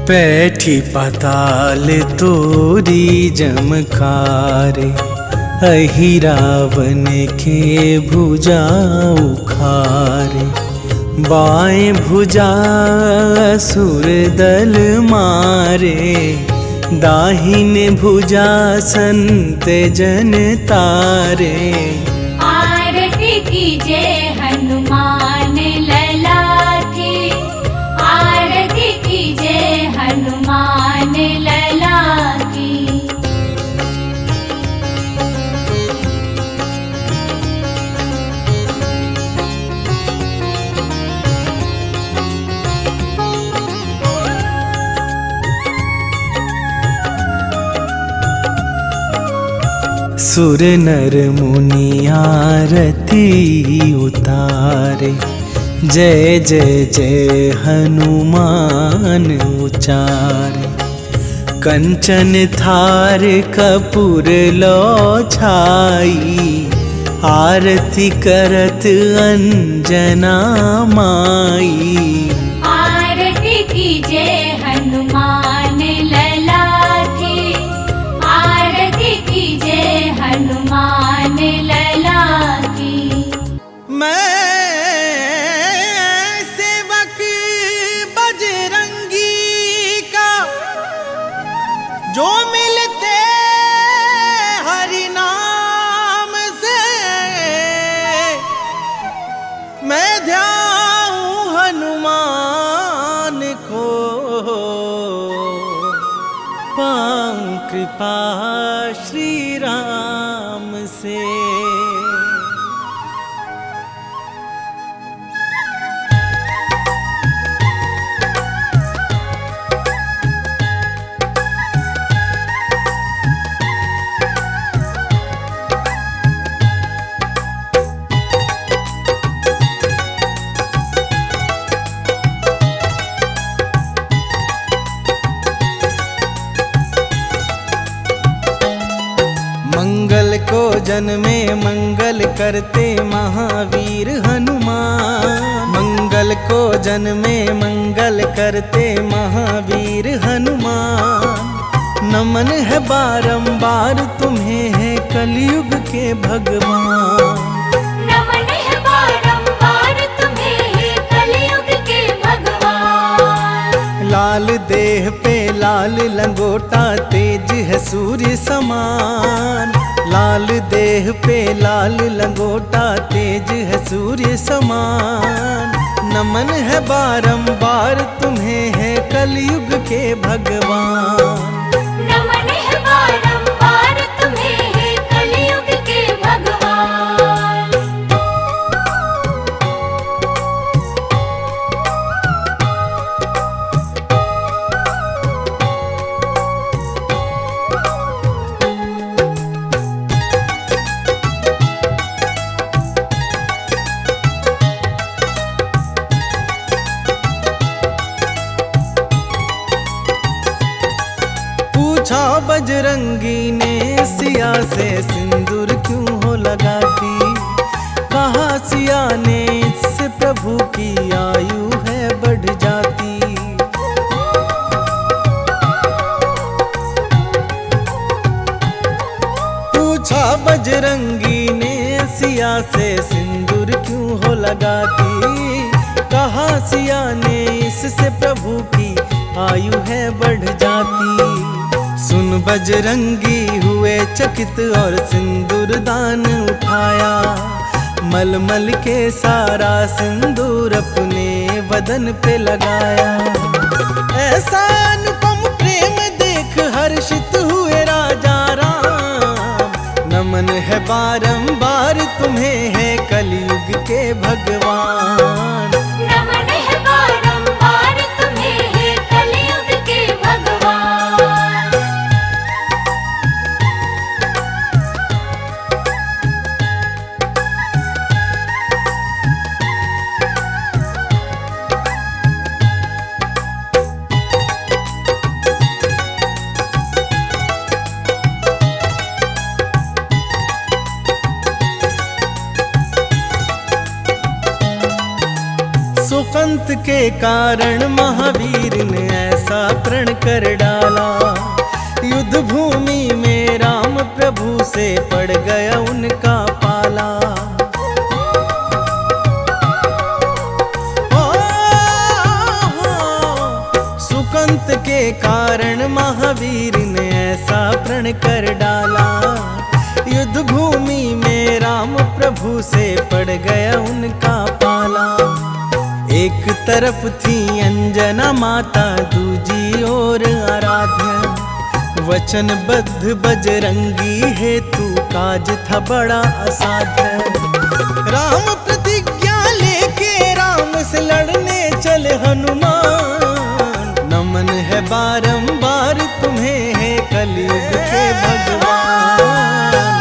पैठी पाताल तोरी जमकारे, अहि रावण के भुजा उखारे। बाएं भुजा असुर दल मारे, दाहिन भुजा संत जन तारे। आरती कीजय हनुमान लला की, आरती कीजय हनुमान लला की। सुर नर मुनि आरती उतारे, जय जय जय हनुमान उचारे। कंचन थार कपूर लो छाई, आरती करत अंजना माई। आरती कीजय हनुमान लला की, आरती कीजय हनुमान लला की। मैं सेवक बजरंगी का, जो मिलते हरि नाम से। मैं ध्याऊं हनुमान कृपा श्री राम से। मंगल को जन्मे मंगल करते महावीर हनुमान। मंगल को जन्मे मंगल करते महावीर हनुमान। नमन है बारंबार तुम्हें है कलयुग के भगवान। नमन है बारंबार तुम्हें है कलयुग के भगवान। लाल देह पे लाल लंगोटा तेज है सूर्य समान। लाल देह पे लाल लंगोटा तेज है सूर्य समान। नमन है बारंबार तुम्हें है कलयुग के भगवान। नमन है बारंबार तुम्हें है कलयुग के भगवान। पूछा बजरंगी ने सिया से सिंदूर क्यों हो लगाती। कहा सिया ने इससे प्रभु की आयु है बढ़ जाती। पूछा बजरंगी ने सिया से सिंदूर क्यों हो लगाती। कहा सिया ने इससे प्रभु की आयु है बढ़ जाती। सुन बजरंगी हुए चकित और सिंदूर दान उठाया। मलमल के सारा सिंदूर अपने बदन पे लगाया। ऐसा अनुपम प्रेम देख हर्षित हुए राजा राम। नमन है बारंबार तुम्हें है कलयुग के भगवान। नमन है बारंबार तुम्हें है कलयुग के भगवान। सुकंत के कारण महावीर ने ऐसा प्रण कर डाला। युद्ध भूमि में राम प्रभु से पड़ गया उनका पाला। सुकंत के कारण महावीर ने ऐसा प्रण कर डाला। युद्ध भूमि में राम प्रभु से पड़ गया उनका पाला। एक तरफ थी अंजना माता दूजी ओर आराध्या। वचनबद्ध बजरंगी हेतु काज था बड़ा असाध्य। राम प्रतिज्ञा लेके राम से लड़ने चले हनुमान। नमन है बारंबार तुम्हें है कलयुग के भगवान।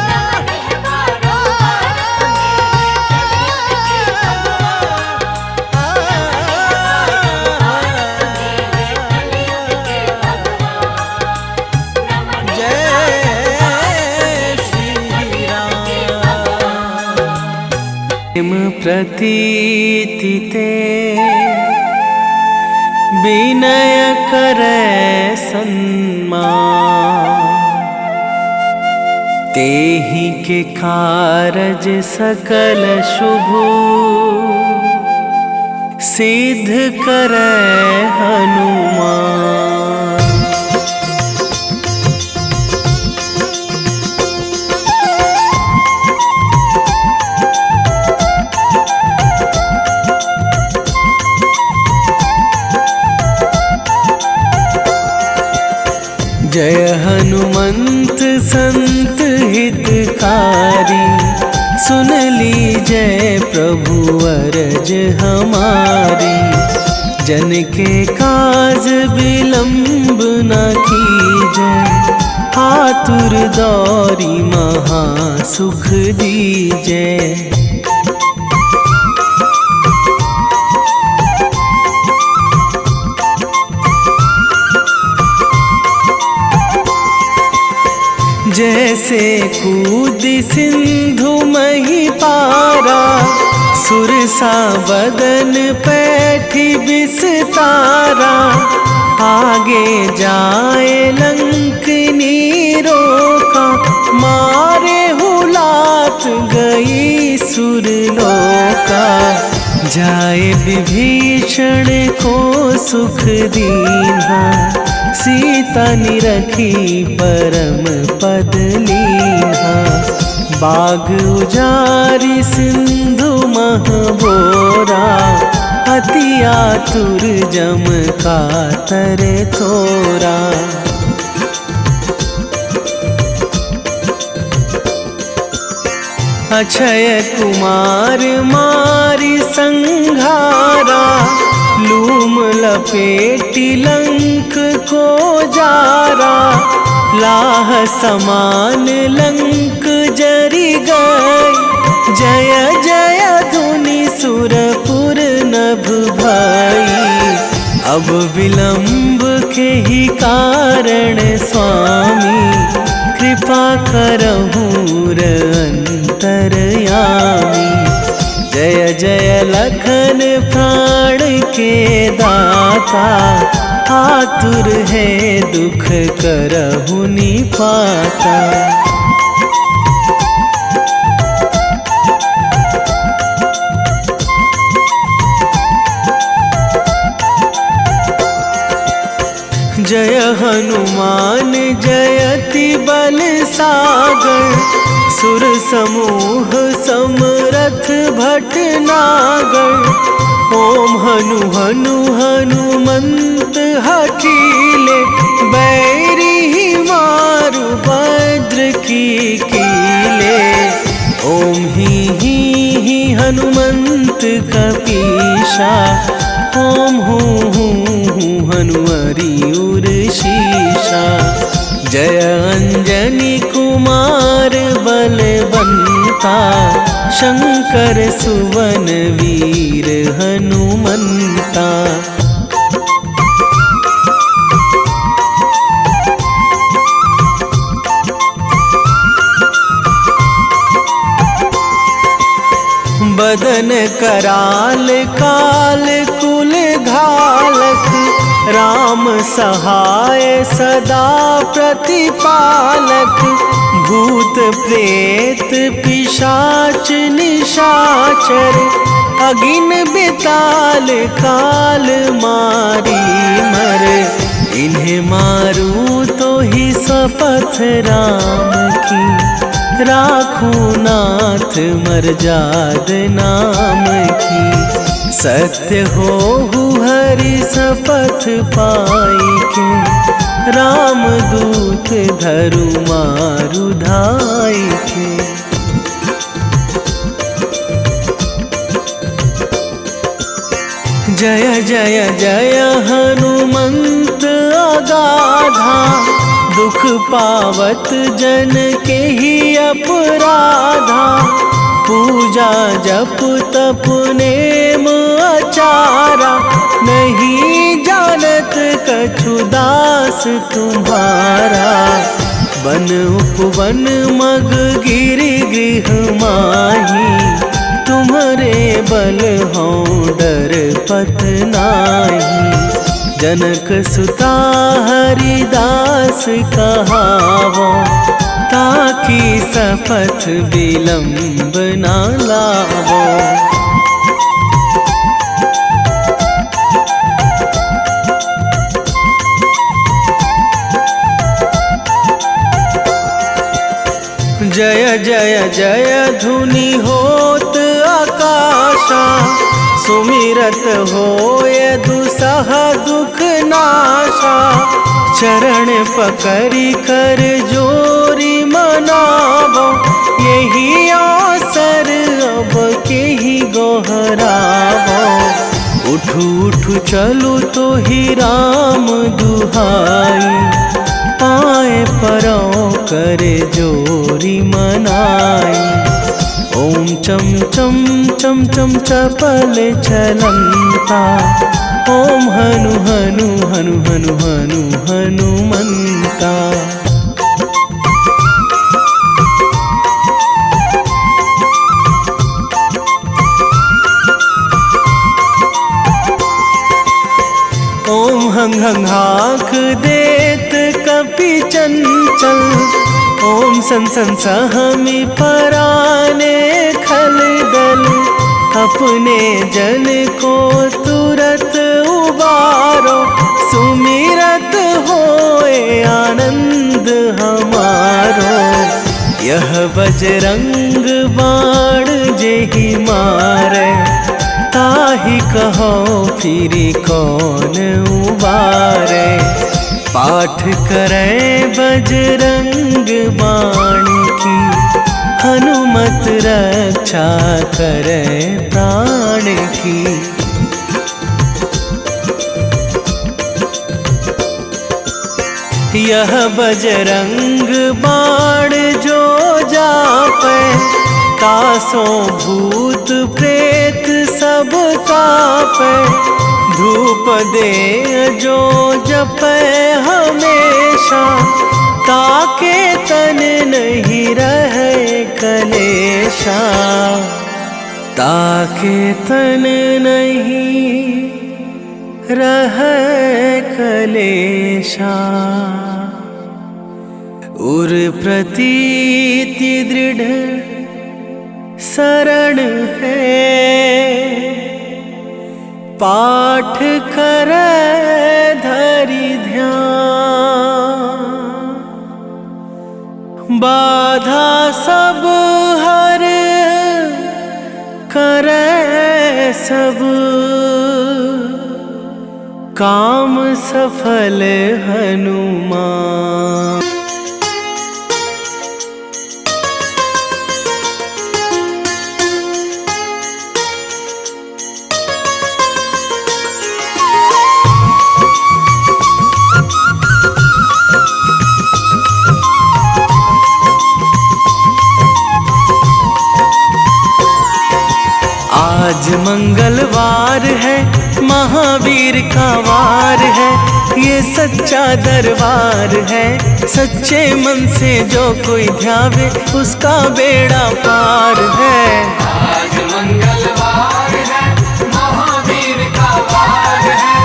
नमन है बारंबार प्रतीति ते विनय करे सन्मान। तेहि के कारज सकल शुभ सिद्ध करे हनुमान। जय हनुमान हनुमंत संत हितकारी, सुन लीजय प्रभु अरज हमारी। जन के काज विलंब न कीजय, आतुर दौरी महा सुख दीजय। जैसे कूद सिंधु मही पारा, सुरसा बदन पैठी बिस्तारा। आगे जाए लंकनी रोका, मारे हुलात गई सुरलोका। जाए विभीषण को सुख दीन्हा, सीता निरखी परम पद लीन्हा। बाग उजारी सिंधु महबोरा, अति आतुर जम कातर थोरा। अक्षय कुमार मारी संघारा, लूम लपेटी लंक को जारा। लाह समान लंक जरी गई, जय जय धुनि सुरपुर नभ भई। अब विलंब के ही कारण स्वामी, कृपा करहूँ अंतरयामी। जय जय लखन प्राण के दाता, आतुर है दुख करहु निपाता। जय हनुमान जयति बल सागर, सुर समूह समरथ भटनागर। ओम हनु हनु हनुमंत हठीले, बैरी ही मारु भद्र की कीले। ओम ही हनुमंत कपीशा, ओम हूँ हनुमरी उर शीशा। जय अंजनी कुमार बलवंता, शंकर सुवन वीर हनुमंता। बदन कराल काल कुल घालक, राम सहाय सदा प्रतिपालक। भूत प्रेत पिशाच निशाचर, अगिन बिताल काल मारी मर। इन्हें मारूं तो ही शपथ राम की, राखूं नाथ मर्याद नाम की। सत्य हो हरि शपथ पाई के, राम दूत धरु मारु धाई के। जय जय जय हनुमंत अगाधा, दुख पावत जन के ही अपराधा। पूजा जप तप नेम आचारा, नहीं जानत कछु दास तुम्हारा। बन उपवन मग गिरि गृह माही, तुम्हारे बल हों डर पत नाही। जनक सुता हरिदास कहावो, ताकि शपथ विलंब ना लावो। जय जय जय धुनि होत आकाशा, सुमिरत होय दुसह दुख नाशा। चरण पकड़ी कर जोरी मनावो, यही अवसर अब के ही गोहरावो। उठू उठू चलू तो ही राम दुहाई, पाए परो करे जोरी मनाई। ओम चम चम चम चम चपल चलंता, ओम हनु हनु हनु हनु हनु हनुमंता। ओम हंग हंग हाक देत कपि चंचल, ओम सन सन सहमी पराने खल दल। अपने जन को तुरत उबारो, सुमिरत होए आनंद हमारो। यह बजरंग बाण जेहि मारे, ताहि कहो फिरी कौन उबारे। पाठ करें बजरंग बाण की, हनुमत रक्षा करें प्राण की। यह बजरंग बाण जो जापे, तासों भूत प्रेत सब कापे। धूप दे जो जपे हमेशा, ताके तन नहीं रहे कलेशा। ताके तन नहीं रहे कलेशा। उर प्रतीति दृढ़ शरण है, पाठ करे धरि ध्यान। बाधा सब हर करे सब, काम सफल हनुमान। आज मंगलवार है, महावीर का वार है। ये सच्चा दरबार है, सच्चे मन से जो कोई ध्यावे उसका बेड़ा पार है। आज मंगलवार है, महावीर का वार है।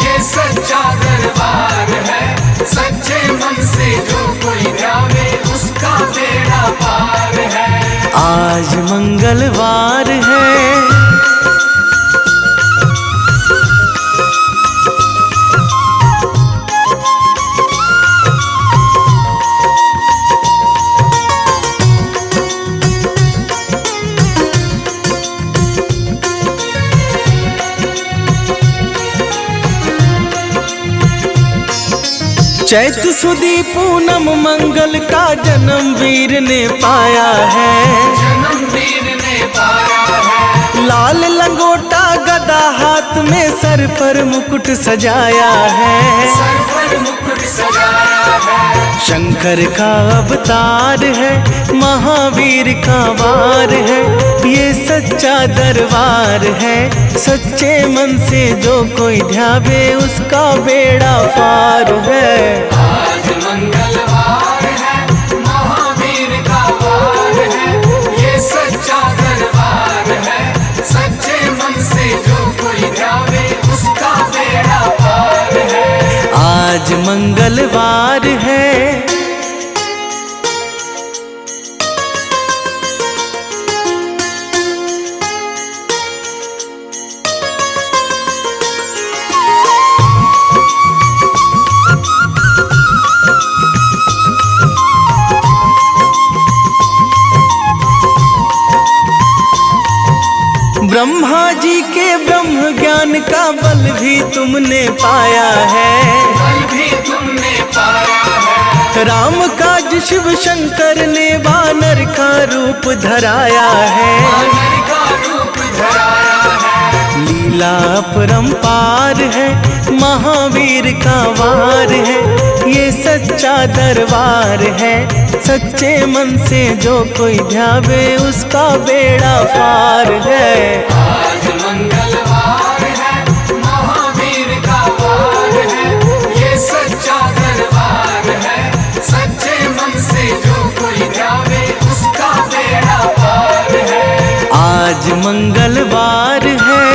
ये सच्चा दरबार है, सच्चे मन से जो कोई ध्यावे उसका बेड़ा पार है। आज मंगलवार है, चैत सुदी पूनम मंगल का जन्म वीर ने पाया है। जन्म वीर ने पाया है। लाल लंगोटा गदा हाथ में, सर पर मुकुट सजाया है। सर पर मुकुट सजाया है। शंकर का अवतार है, महावीर का वार है। ये सच्चा दरबार है, सच्चे मन से जो कोई ध्यावे उसका बेड़ा पार है। आज मंगलवार है, महावीर का वार है। ये सच्चा दरबार है, सच्चे मन से जो कोई ध्यावे उसका बेड़ा पार है। आज मंगलवार है, ब्रह्मा जी के ब्रह्म ज्ञान का बल भी तुमने पाया है। बल भी तुमने पाया है। राम काज शिव शंकर ने वानर का रूप धराया है। वानर का रूप धराया है। लीला अपरंपार है, महावीर का वार है, ये सच्चा दरबार है। सच्चे मन से जो कोई ध्यावे उसका बेड़ा पार है। आज मंगलवार है, महावीर का वार है, ये सच्चा दरबार है। सच्चे मन से जो कोई ध्यावे उसका बेड़ा पार है। आज मंगलवार है।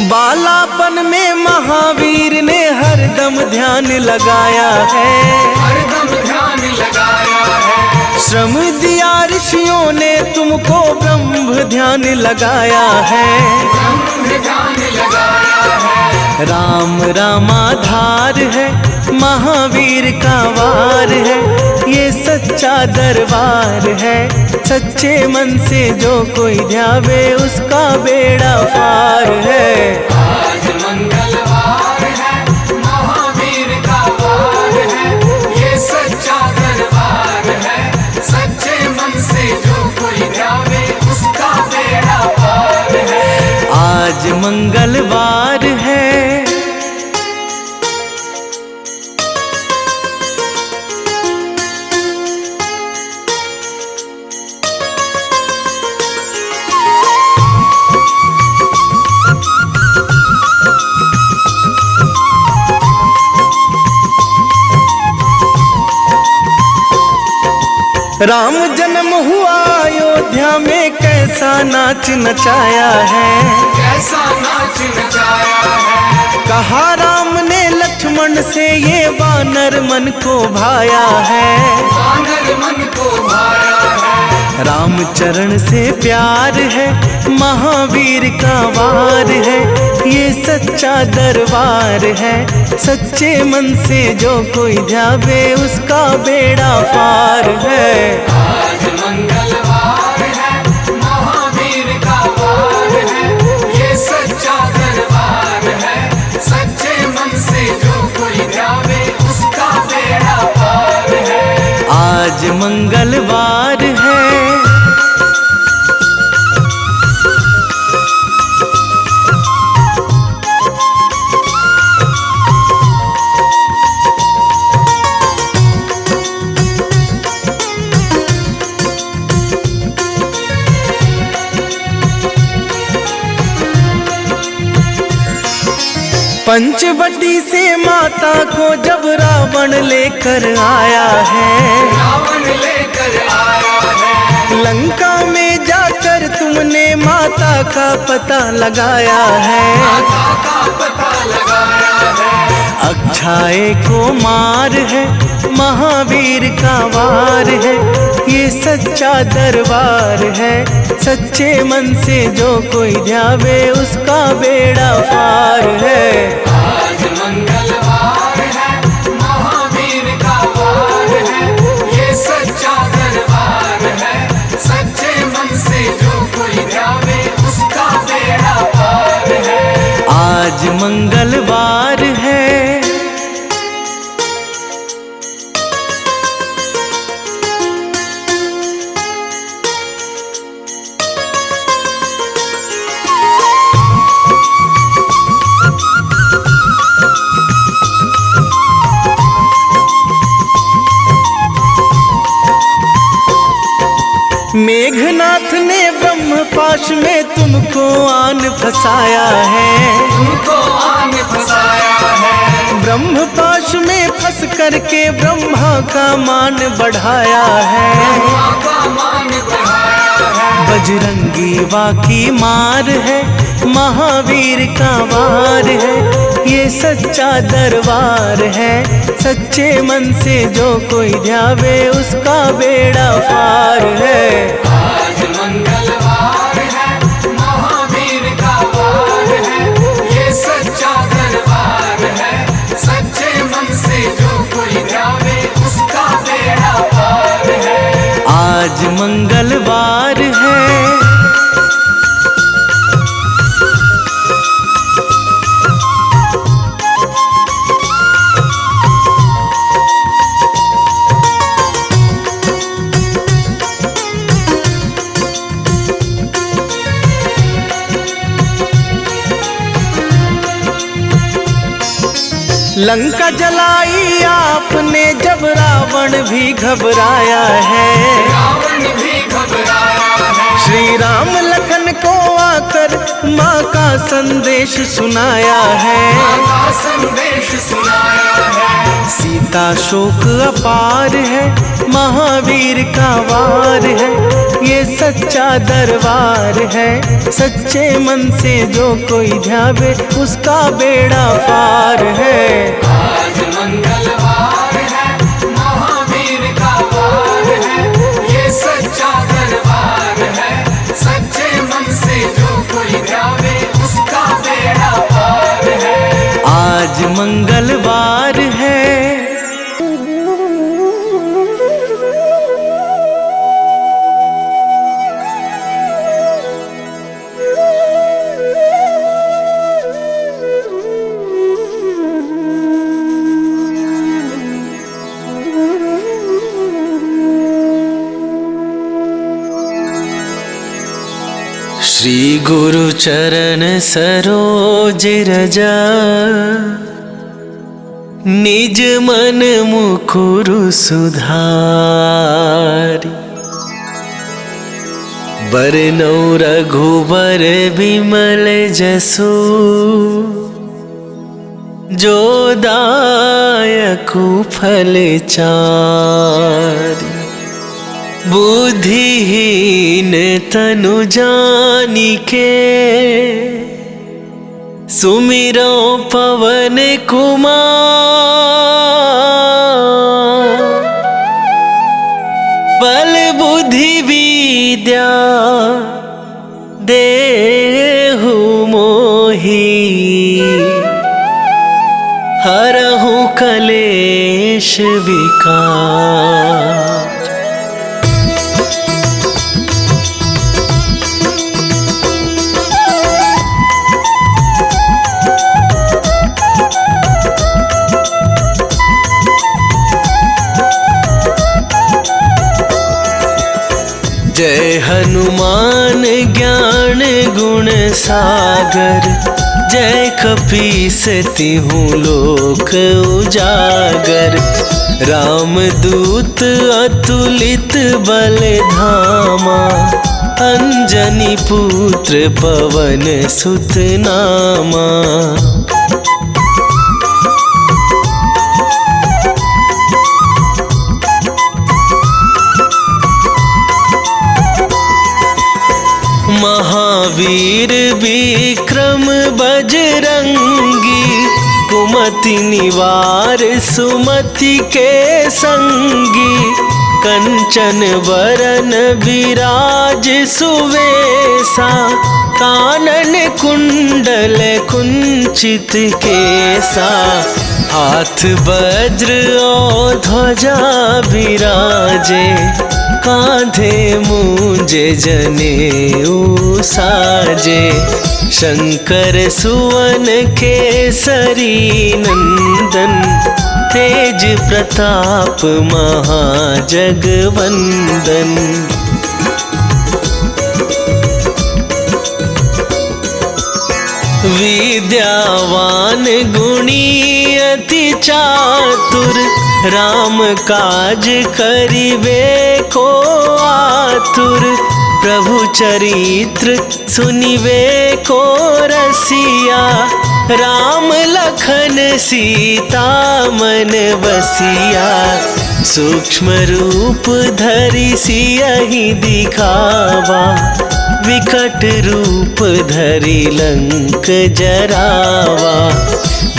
बालापन में महावीर ने हरदम ध्यान लगाया है। हरदम ध्यान लगाया है। श्रम दिया ऋषियों ने तुमको, ब्रह्म ध्यान लगाया है। ब्रह्म ध्यान लगाया है। राम रामाधार है, महावीर का वार है, ये सच्चा दरबार है। सच्चे मन से जो कोई ध्यावे उसका बेड़ा पार है। आज मंगलवार है, महावीर का वार है, ये सच्चा दरबार है। सच्चे मन से जो कोई ध्यावे उसका बेड़ा पार है। आज मंगलवार है। राम जन्म हुआ अयोध्या में, कैसा नाच नचाया है। कैसा नाच नचाया है। कहा राम ने लक्ष्मण से, ये वानर मन को भाया है। वानर मन को भाया है। राम चरण से प्यार है, महावीर का वार है, ये सच्चा दरबार है। सच्चे मन से जो कोई ध्यावे उसका बेड़ा पार है। आज मंगलवार है, महावीर का वार है, ये सच्चा दरबार है। सच्चे मन से जो कोई ध्यावे उसका बेड़ा पार है। आज मंगलवार है। पंचवटी से माता को जब रावण लेकर आया है। रावण लेकर आया है। लंका में जाकर तुमने माता का पता लगाया है। माता का पता लगाया है। अक्षय को मार है, महावीर का वार है, ये सच्चा दरबार है। सच्चे मन से जो कोई ध्यावे उसका बेड़ा पार है। आज मंगलवार है, महावीर का वार है, ये सच्चा दरबार है। सच्चे मन से जो कोई ध्यावे उसका बेड़ा पार है। आज मंगलवार है। मेघनाथ ने ब्रह्म पाश में तुमको आन फंसाया है। तुमको आन फंसाया है। ब्रह्म पाश में फंस करके ब्रह्मा का मान बढ़ाया है। ब्रह्मा का मान बढ़ाया है। बजरंगी वाकी मार है, महावीर का वार है, ये सच्चा दरबार है। सच्चे मन से जो कोई ध्यावे उसका बेड़ा पार है। आज मंगलवार है, महावीर का लंका जलाई आपने जब रावण भी घबराया है। रावण भी घबराया है। श्री राम लखन को आकर माँ का संदेश सुनाया है। माँ का संदेश सुनाया है। सीता शोक अपार है, महावीर का वार है, ये सच्चा दरबार है। सच्चे मन से जो कोई ध्यावे उसका बेड़ा पार है। आज मंगलवार है, महावीर का वार है, ये सच्चा दरबार है। सच्चे मन से जो कोई ध्यावे उसका बेड़ा पार है। आज मंगलवार है। श्री गुरु चरण सरोज रजा, निज मन मुकुरु सुधारी। बरनौ रघुबर बिमल जसु, जो दायकु फल चारि। बुद्धिहीन तनु जानिके, सुमिरो पवन कुमार। बल बुद्धि विद्या देहु मोहि, हरहु कलेश विकार। जय हनुमान ज्ञान गुण सागर, जय कपीस तिहु लोक उजागर। रामदूत अतुलित बल धामा, अंजनी पुत्र पवन सुत नामा। महावीर विक्रम बजरंगी, कुमति निवार सुमति के संगी। कंचन वरन विराज सुवेसा, कानन कुंडल कुंचित केसा। हाथ वज्र और ध्वजा विराजे, कांधे मूंजे जनेऊ साजे। शंकर सुवन केसरी नंदन, तेज प्रताप महाजगवंदन। विद्यावान गुणी अति चातुर, राम काज करिबे को आतुर। प्रभु चरित्र सुनिबे को रसिया, राम लखन सीता मन बसिया। सूक्ष्म रूप धरि सियहि दिखावा, विकट रूप धरि लंक जरावा।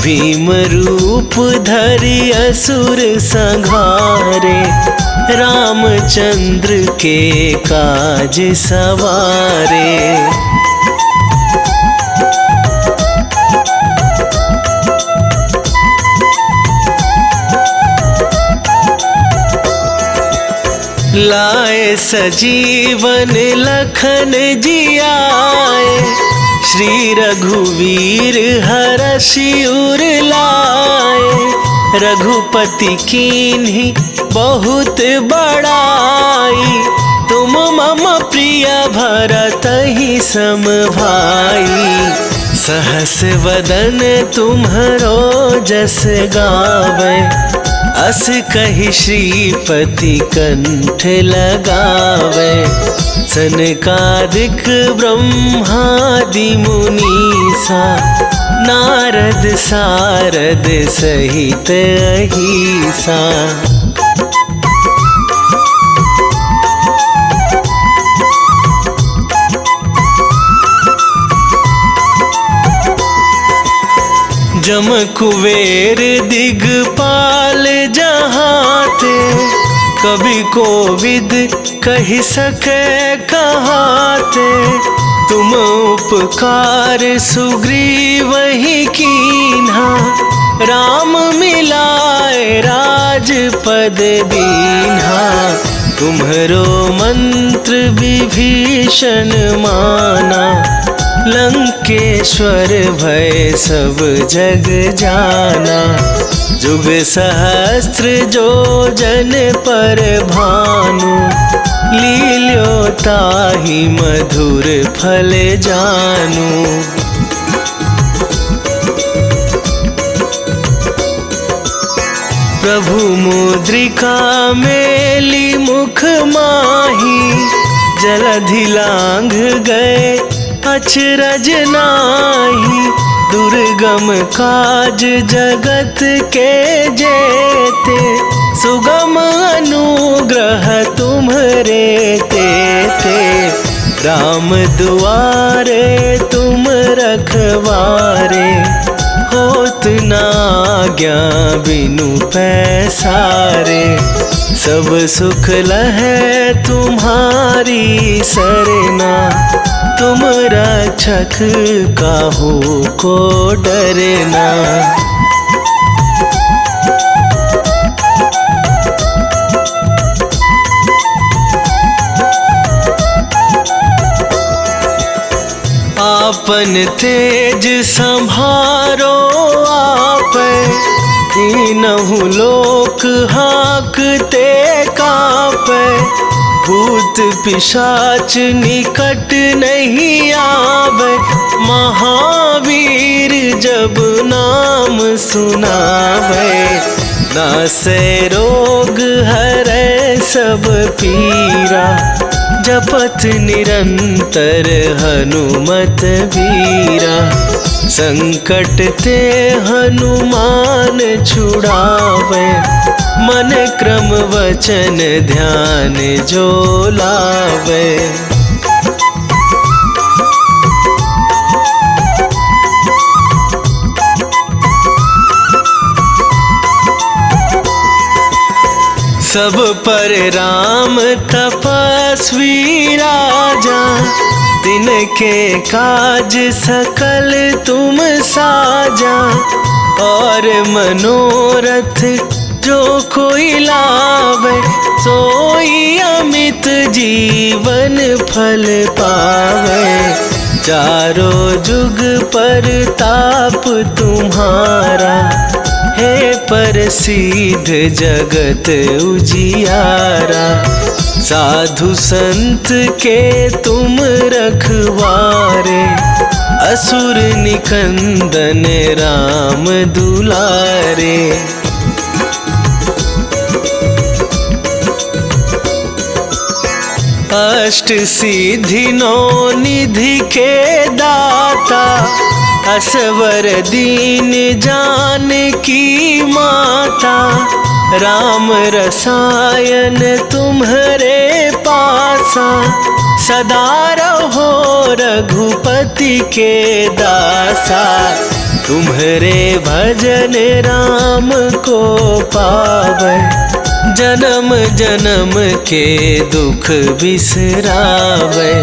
भीम रूप धरि असुर संहारे, रामचंद्र के काज सवारे। लाए सजीवन लखन जियाए, श्री रघुवीर हरषि उर लाए। रघुपति कीन्ही बहुत बड़ाई, तुम मम प्रिय भरतहि सम भाई। सहस वदन तुम्हरो जस गावे, अस कहि श्रीपति कंठ लगावे। सनकादिक ब्रह्मादि मुनीसा, नारद सारद सहित अहिसा। जम कुबेर दिगपाल जहाते, कवि कोविद कहि सके कहाते। तुम उपकार सुग्रीव ही कीन्हा, राम मिलाए राजपद दीन्हा। तुम्हरो मंत्र विभीषण माना, लंकेश्वर भय सब जग जाना। जुग सहस्त्र जो जन पर भानु, लील्यो ताहि मधुर फल जानू। प्रभु मुद्रिका मेली मुख माही, जलधि लांघ गए अचरज नाही। दुर्गम काज जगत के जेते, सुगम अनुग्रह तुम्हरे तेते। राम दुआरे तुम रखवारे, होत न आज्ञा बिनु पैसारे। सब सुख लहै तुम्हारी सरना, तुम रक्षक काहू को डरना। आपन तेज संभारो आपै, तीनहु लोक हाकते कापै। भूत पिशाच निकट नहीं आवे, महावीर जब नाम सुनावे। नासै रोग हरै सब पीरा, जपत निरंतर हनुमत बीरा। संकट ते हनुमान छुड़ावे, मन क्रम वचन ध्यान जो लावे। सब पर राम तपस्वी राजा, तिनके काज सकल तुम साजा। और मनोरथ जो कोई लावे, सोई अमित जीवन फल पावे। चारों जुग पर ताप तुम्हारा, हे प्रसिद्ध जगत उजियारा। साधु संत के तुम रखवारे, असुर निकंदन राम दुलारे। अष्ट सिद्धि नौ निधि के दाता, असवर दीन जानकी माता। राम रसायन तुम्हरे पासा, सदा रहो रघुपति के दासा। तुम्हरे भजन राम को पावै, जन्म जन्म के दुख बिसरावे।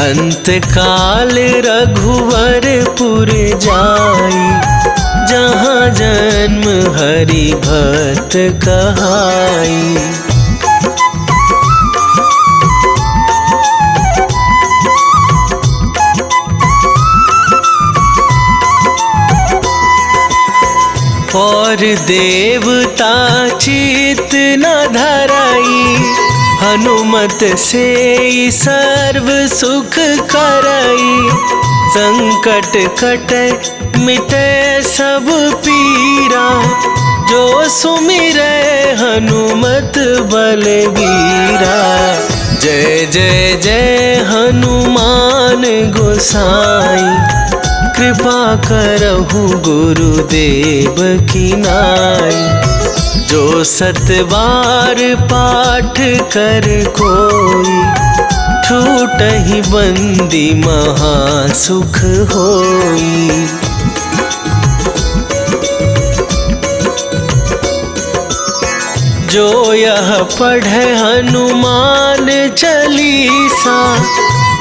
अंत काल रघुवरपुर जाई, जहाँ जन्म हरि भक्त कहाई। और देवता चित न धराई, हनुमत से सर्व सुख करई। संकट कटे मिटे सब पीरा, जो सुमिरै हनुमत बलबीरा। जय जय जय हनुमान गोसाई, कृपा करहु गुरुदेव की नाई। जो 7 बार पाठ कर कोई, छूटहि बंदी महासुख होई। जो यह पढ़े हनुमान चालीसा,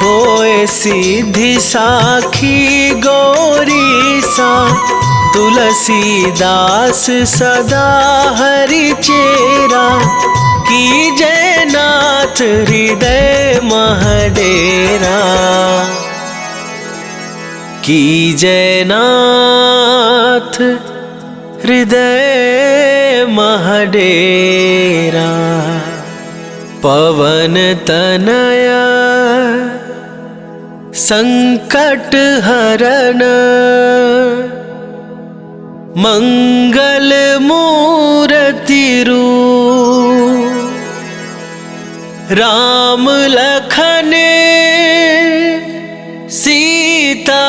होए सिद्धि साखी गौरीसा। तुलसीदास सदा हरि चेरा, कीजय नाथ हृदय महडेरा। कीजय नाथ हृदय महडेरा। पवन तनया संकट हरन, मंगल मूर्ति रूप। राम लखन सीता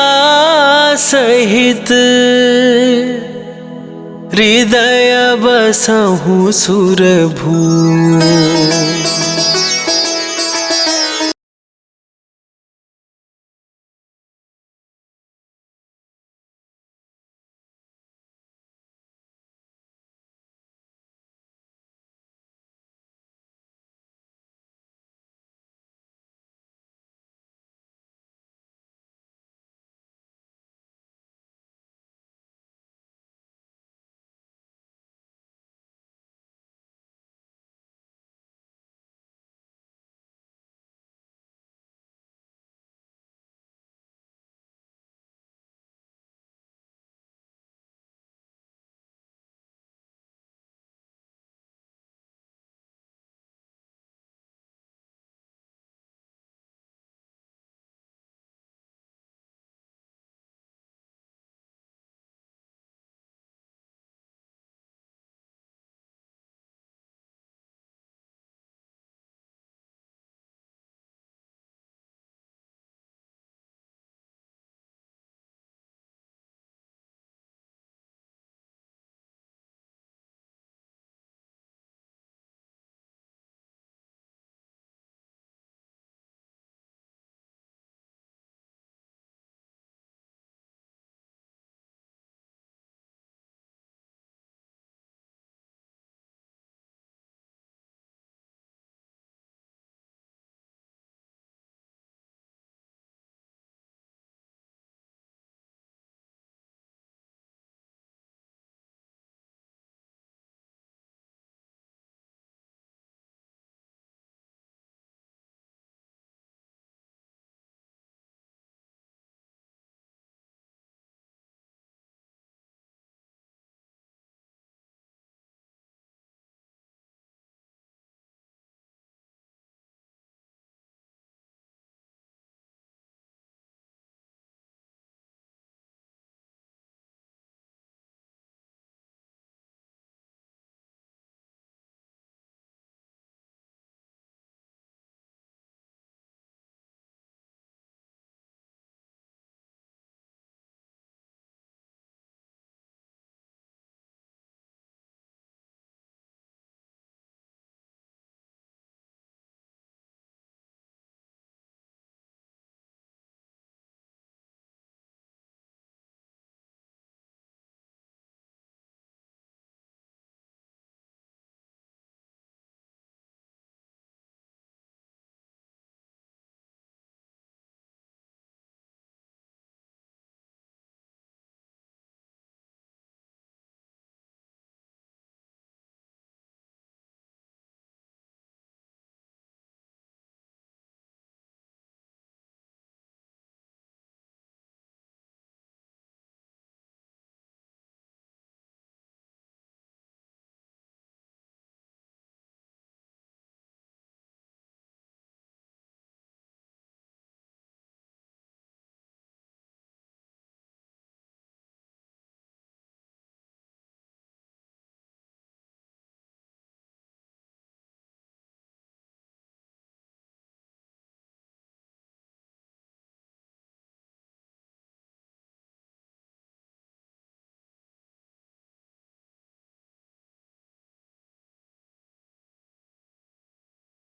सहित, हृदय बसहु सुरभूप।